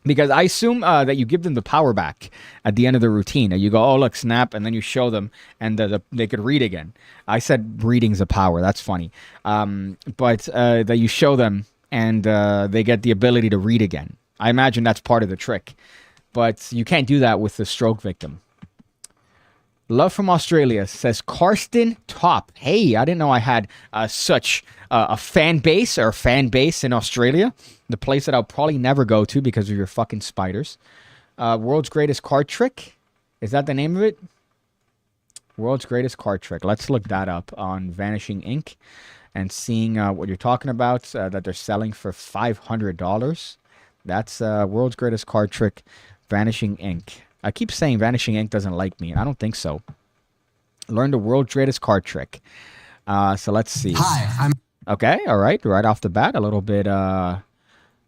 Because I assume that you give them the power back at the end of the routine. You go, oh, look, snap, and then you show them, and they could read again. I said reading's a power. That's funny. But that you show them, and they get the ability to read again. I imagine that's part of the trick. But you can't do that with the stroke victim. Love from Australia says Karsten Top. Hey, I didn't know I had such a fan base in Australia. The place that I'll probably never go to because of your fucking spiders. World's greatest card trick. Is that the name of it? World's greatest card trick. Let's look that up on Vanishing Ink and seeing what you're talking about. That they're selling for $500. That's World's greatest card trick, Vanishing Ink. I keep saying Vanishing Ink doesn't like me, and I don't think so. Learn the world's greatest card trick. So let's see. Hi, I'm... Okay, all right. Right off the bat, a little bit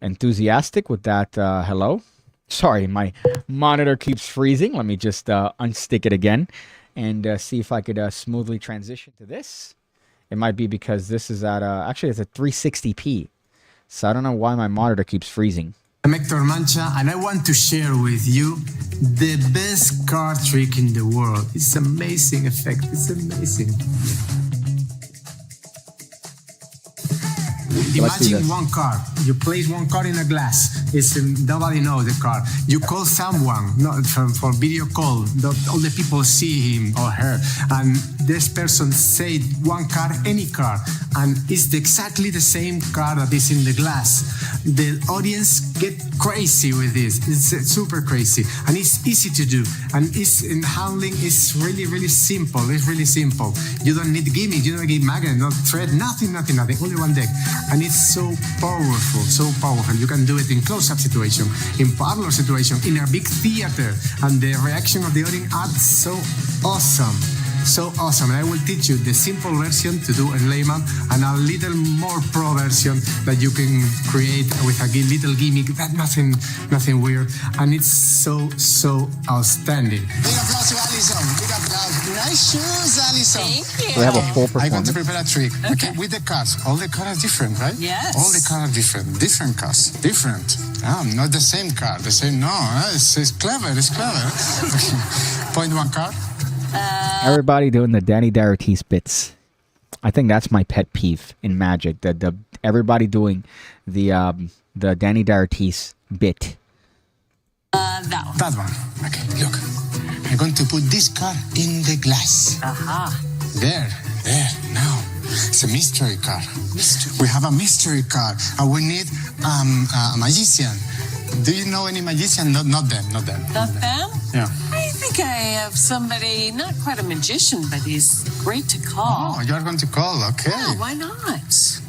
enthusiastic with that hello. Sorry, my monitor keeps freezing. Let me just unstick it again and see if I could smoothly transition to this. It might be because this is at... actually, it's at 360p. So I don't know why my monitor keeps freezing. I'm Hector Mancha, and I want to share with you the best card trick in the world. It's amazing effect. It's amazing. Imagine one card. You place one card in a glass. Nobody knows the card. You call someone for video call. All the people see him or her, and this person say one card, any card, and it's exactly the same card that is in the glass. The audience get crazy with this. It's super crazy, and it's easy to do. And it's in handling. It's really, really simple. It's really simple. You don't need gimmicks. You don't need magnet, not thread, nothing. Only one deck. And it's so powerful, so powerful. You can do it in close-up situation, in parlor situation, in a big theater, and the reaction of the audience are so awesome. So awesome. And I will teach you the simple version to do in layman and a little more pro version that you can create with a little gimmick, that nothing weird. And it's so outstanding. Big applause to Alison. Big applause. Nice shoes, Alison. Thank you. We have a full performance. I'm going to prepare a trick. Okay. With the cards. All the cards are different, right? Yes. All the cards are different. Different cards. Different. Not the same card. The same. No, it's clever. It's clever. Point one card. Everybody doing the Danny D'Artiste bits. I think that's my pet peeve in Magic. The everybody doing the Danny D'Artiste bit. That one. That one. Okay, look. I'm going to put this card in the glass. Aha. There. Now. It's a mystery card. We have a mystery card, and we need a magician. Do you know any magician? Not them. Not them? Yeah. I think I have somebody, not quite a magician, but he's great to call. Oh, you're going to call, okay. Yeah, why not?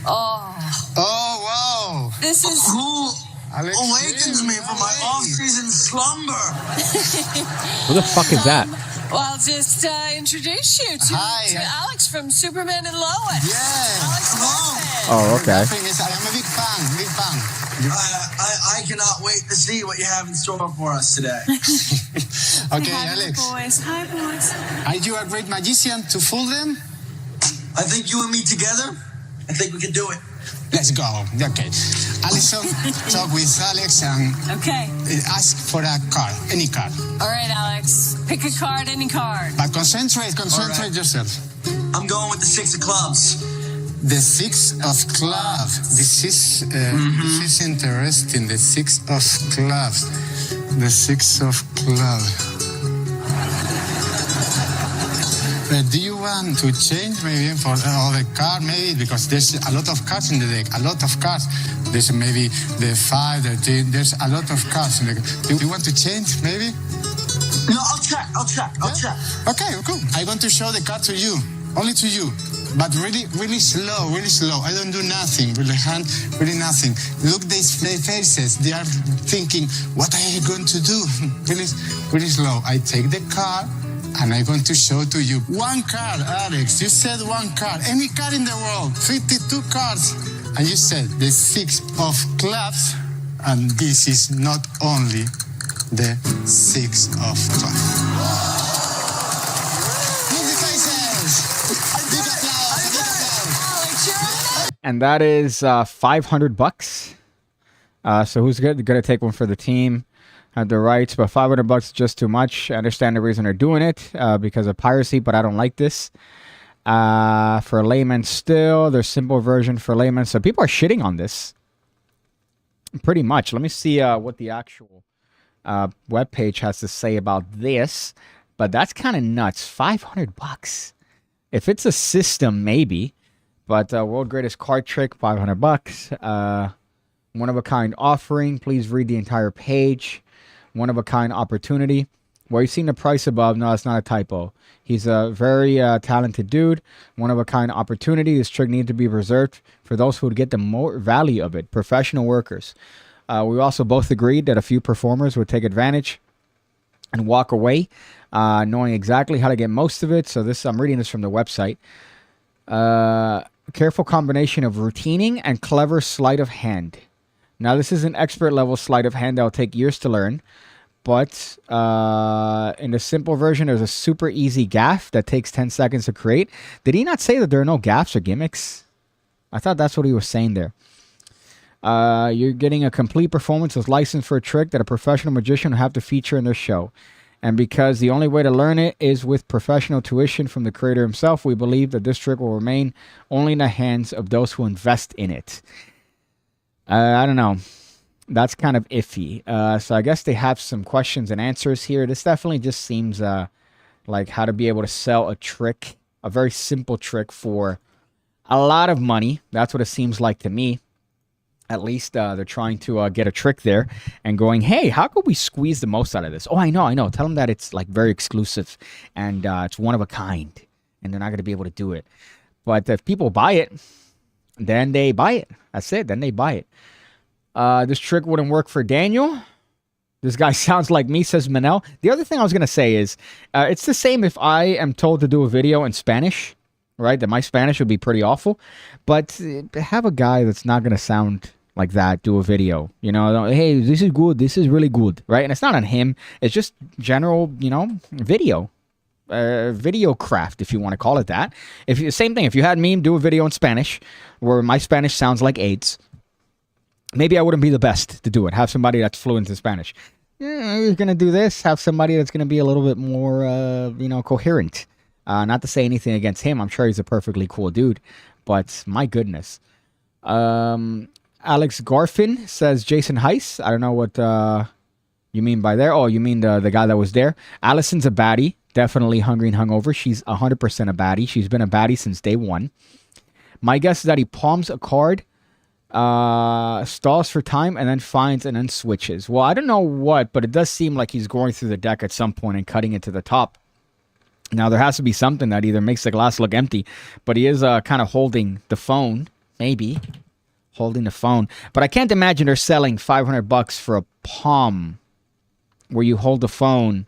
Oh, wow. this is... Who awakens me from my off-season slumber? Who the fuck is that? Well, I'll just introduce you to Alex from Superman and Lois. Yeah. Alex Oh, okay. I am a big fan. I cannot wait to see what you have in store for us today. Okay, Alex. Hi, boys. Are you a great magician to fool them? I think you and me together, I think we can do it. Let's go. Okay. Alison, talk with Alex and ask for a card, any card. All right, Alex. Pick a card, any card. But concentrate yourself. I'm going with the 6 of clubs. The 6 of clubs. This is interesting. The 6 of clubs. The 6 of clubs. Do you want to change maybe for other card? Maybe because there's a lot of cards in the deck. A lot of cards. There's maybe the 5, the 10. There's a lot of cards in the deck. Do you want to change maybe? No, I'll check. Okay, cool. I'm going to show the card to you. Only to you. But really slow. I don't do nothing. Really nothing. Look their faces. They are thinking, what are you going to do? really slow. I take the card and I'm going to show to you. One card, Alex. You said one card. Any card in the world. 52 cards. And you said the 6 of clubs. And this is not only the 6 of clubs. And that is $500. So who's going to take one for the team? Have the rights, but $500 is just too much. I understand the reason they're doing it because of piracy, but I don't like this. For laymen still, there's simple version for laymen. So people are shitting on this. Pretty much. Let me see what the actual webpage has to say about this. But that's kind of nuts. $500. If it's a system, maybe. But world greatest card trick, $500. One of a kind offering. Please read the entire page. One of a kind opportunity. Well, you've seen the price above. No, it's not a typo. He's a very talented dude. One of a kind opportunity. This trick needs to be reserved for those who would get the more value of it. Professional workers. We also both agreed that a few performers would take advantage and walk away, knowing exactly how to get most of it. So this, I'm reading this from the website. Careful combination of routining and clever sleight of hand. Now, this is an expert level sleight of hand that will take years to learn. But in the simple version, there's a super easy gaff that takes 10 seconds to create. Did he not say that there are no gaffs or gimmicks? I thought that's what he was saying there. You're getting a complete performance with license for a trick that a professional magician will have to feature in their show. And because the only way to learn it is with professional tuition from the creator himself, we believe that this trick will remain only in the hands of those who invest in it. I don't know. That's kind of iffy. So I guess they have some questions and answers here. This definitely just seems like how to be able to sell a trick, a very simple trick for a lot of money. That's what it seems like to me. At least they're trying to get a trick there and going, hey, how could we squeeze the most out of this? Oh, I know. Tell them that it's like very exclusive and it's one of a kind and they're not going to be able to do it. But if people buy it, then they buy it. That's it. Then they buy it. This trick wouldn't work for Daniel. This guy sounds like me, says Manel. The other thing I was going to say is it's the same if I am told to do a video in Spanish, right? That my Spanish would be pretty awful. But have a guy that's not going to sound like that do a video. You know, hey, this is good. This is really good, right? And it's not on him. It's just general, video. Video craft, if you want to call it that. Same thing. If you had me do a video in Spanish where my Spanish sounds like AIDS, maybe I wouldn't be the best to do it. Have somebody that's fluent in Spanish. You're going to do this. Have somebody that's going to be a little bit more, coherent. Not to say anything against him. I'm sure he's a perfectly cool dude. But my goodness. Alex Garfin says Jason Heiss. I don't know what you mean by there. Oh, you mean the guy that was there. Allison's a baddie. Definitely hungry and hungover. She's 100% a baddie. She's been a baddie since day one. My guess is that he palms a card, stalls for time, and then finds and then switches. Well, I don't know what, but it does seem like he's going through the deck at some point and cutting it to the top. Now, there has to be something that either makes the glass look empty, but he is kind of holding the phone, maybe. Holding the phone. But I can't imagine they're selling $500 for a palm where you hold the phone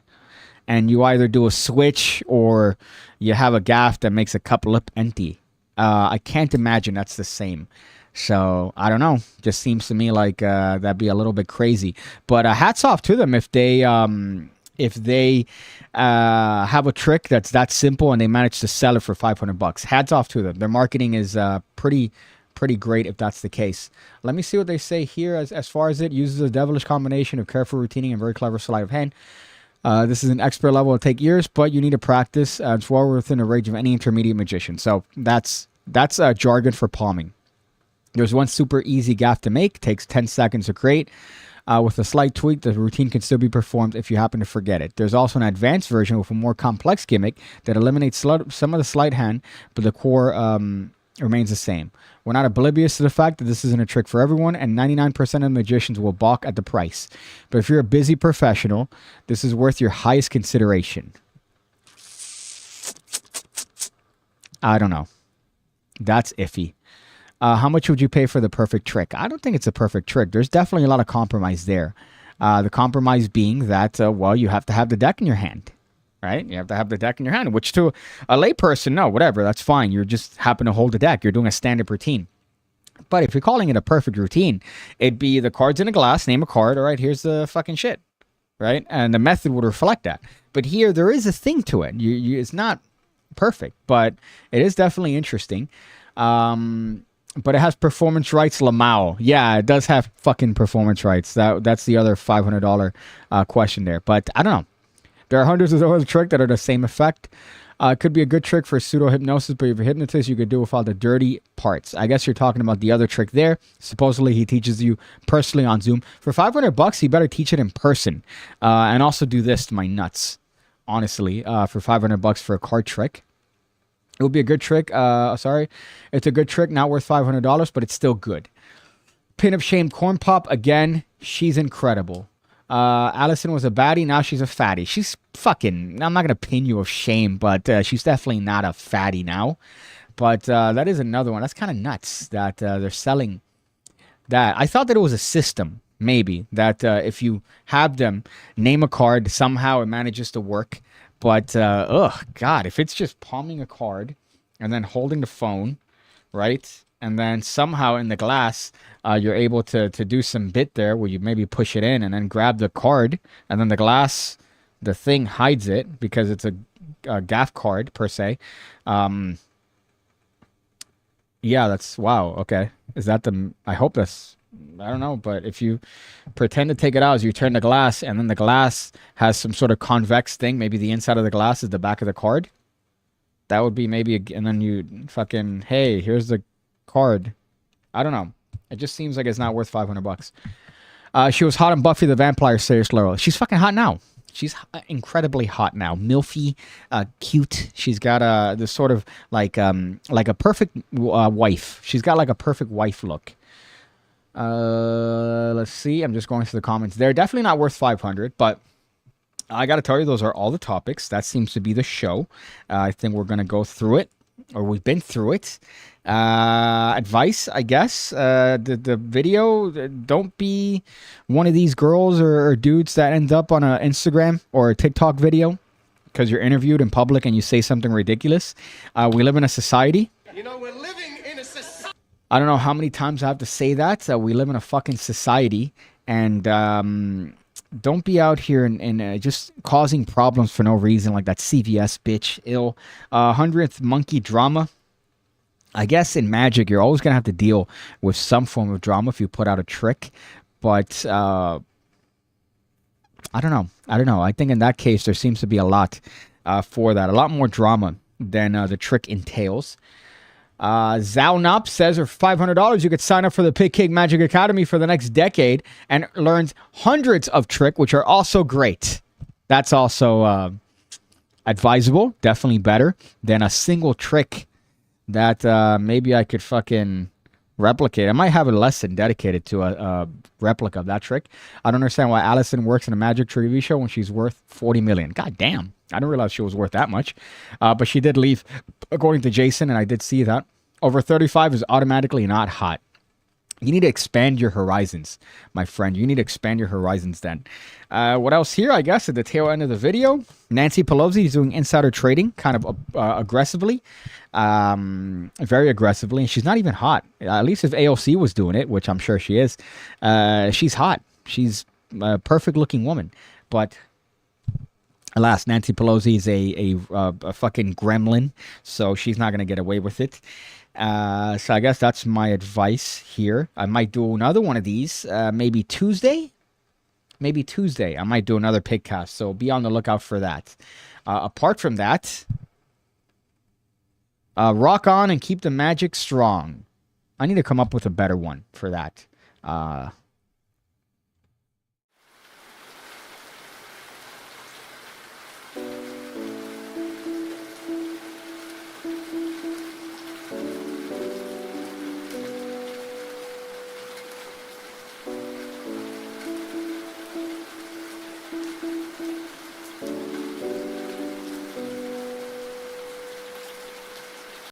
and you either do a switch or you have a gaff that makes a cup look empty. I can't imagine that's the same. So, I don't know. Just seems to me like that'd be a little bit crazy. But hats off to them if they have a trick that's that simple and they manage to sell it for $500. Hats off to them. Their marketing is pretty great if that's the case. Let me see what they say here as far as it uses a devilish combination of careful routining and very clever sleight of hand. This is an expert level. It'll take years, but you need to practice. It's well within the range of any intermediate magician. So that's jargon for palming. There's one super easy gaff to make. Takes 10 seconds to create. With a slight tweak, the routine can still be performed if you happen to forget it. There's also an advanced version with a more complex gimmick that eliminates some of the sleight hand, but the core remains the same. We're not oblivious to the fact that this isn't a trick for everyone, and 99% of magicians will balk at the price. But if you're a busy professional, this is worth your highest consideration. I don't know. That's iffy. How much would you pay for the perfect trick? I don't think it's a perfect trick. There's definitely a lot of compromise there. The compromise being that, you have to have the deck in your hand. Right? You have to have the deck in your hand, which to a layperson, no, whatever, that's fine. You're just happen to hold the deck. You're doing a standard routine. But if you're calling it a perfect routine, it'd be the cards in a glass, name a card, all right, here's the fucking shit, right? And the method would reflect that. But here, there is a thing to it. It's not perfect, but it is definitely interesting. But it has performance rights, Lamau. Yeah, it does have fucking performance rights. That's the other $500 question there. But I don't know. There are hundreds of other tricks that are the same effect. It could be a good trick for pseudo-hypnosis, but if you're a hypnotist, you could do with all the dirty parts. I guess you're talking about the other trick there. Supposedly, he teaches you personally on Zoom. For $500, he better teach it in person. And also do this to my nuts. honestly, for $500 for a card trick. It would be a good trick. Sorry. It's a good trick, not worth $500, but it's still good. Pin of Shame Corn Pop, again, she's incredible. Allison was a baddie, now she's a fatty. She's fucking, I'm not going to pin you of shame, but she's definitely not a fatty now. But that is another one. That's kind of nuts that they're selling that. I thought that it was a system, maybe, that if you have them name a card, somehow it manages to work. But, God, if it's just palming a card and then holding the phone, right? And then somehow in the glass, you're able to do some bit there where you maybe push it in and then grab the card. And then the glass, the thing hides it because it's a gaff card, per se. Yeah, that's, wow, okay. Is that I hope that's, I don't know, but if you pretend to take it out as you turn the glass and then the glass has some sort of convex thing, maybe the inside of the glass is the back of the card, that would be maybe, and then you fucking, hey, here's the card. I don't know. It just seems like it's not worth $500. She was hot on Buffy the Vampire Slayer. She's fucking hot now. She's incredibly hot now. Milfy, cute. She's got this sort of like a perfect wife. She's got like a perfect wife look. Let's see. I'm just going through the comments. They're definitely not worth 500, but I got to tell you, those are all the topics. That seems to be the show. I think we're going to go through it, or we've been through it. Advice, I guess. The video, don't be one of these girls or dudes that end up on an Instagram or a TikTok video because you're interviewed in public and you say something ridiculous. We live in a society. You know, we're living in a society. I don't know how many times I have to say that. We live in a fucking society, and don't be out here and just causing problems for no reason, like that CVS bitch. 100th monkey drama. I guess in Magic, you're always going to have to deal with some form of drama if you put out a trick. But I don't know. I think in that case, there seems to be a lot for that. A lot more drama than the trick entails. Zaunop says for $500 you could sign up for the PigCake Magic Academy for the next decade and learns hundreds of tricks, which are also great. That's also advisable. Definitely better than a single trick that maybe I could fucking replicate. I might have a lesson dedicated to a replica of that trick. I don't understand why Allison works in a Magic TV show when she's worth $40 million. God damn. I didn't realize she was worth that much. But she did leave, according to Jason, and I did see that. Over 35 is automatically not hot. You need to expand your horizons, my friend. You need to expand your horizons then. What else here, I guess, at the tail end of the video? Nancy Pelosi is doing insider trading kind of aggressively. Very aggressively. And she's not even hot. At least if AOC was doing it, which I'm sure she is, she's hot. She's a perfect-looking woman. But alas, Nancy Pelosi is a fucking gremlin, so she's not going to get away with it. So I guess that's my advice here. I might do another one of these, maybe Tuesday. I might do another PigCast, so be on the lookout for that. Apart from that, rock on and keep the magic strong. I need to come up with a better one for that.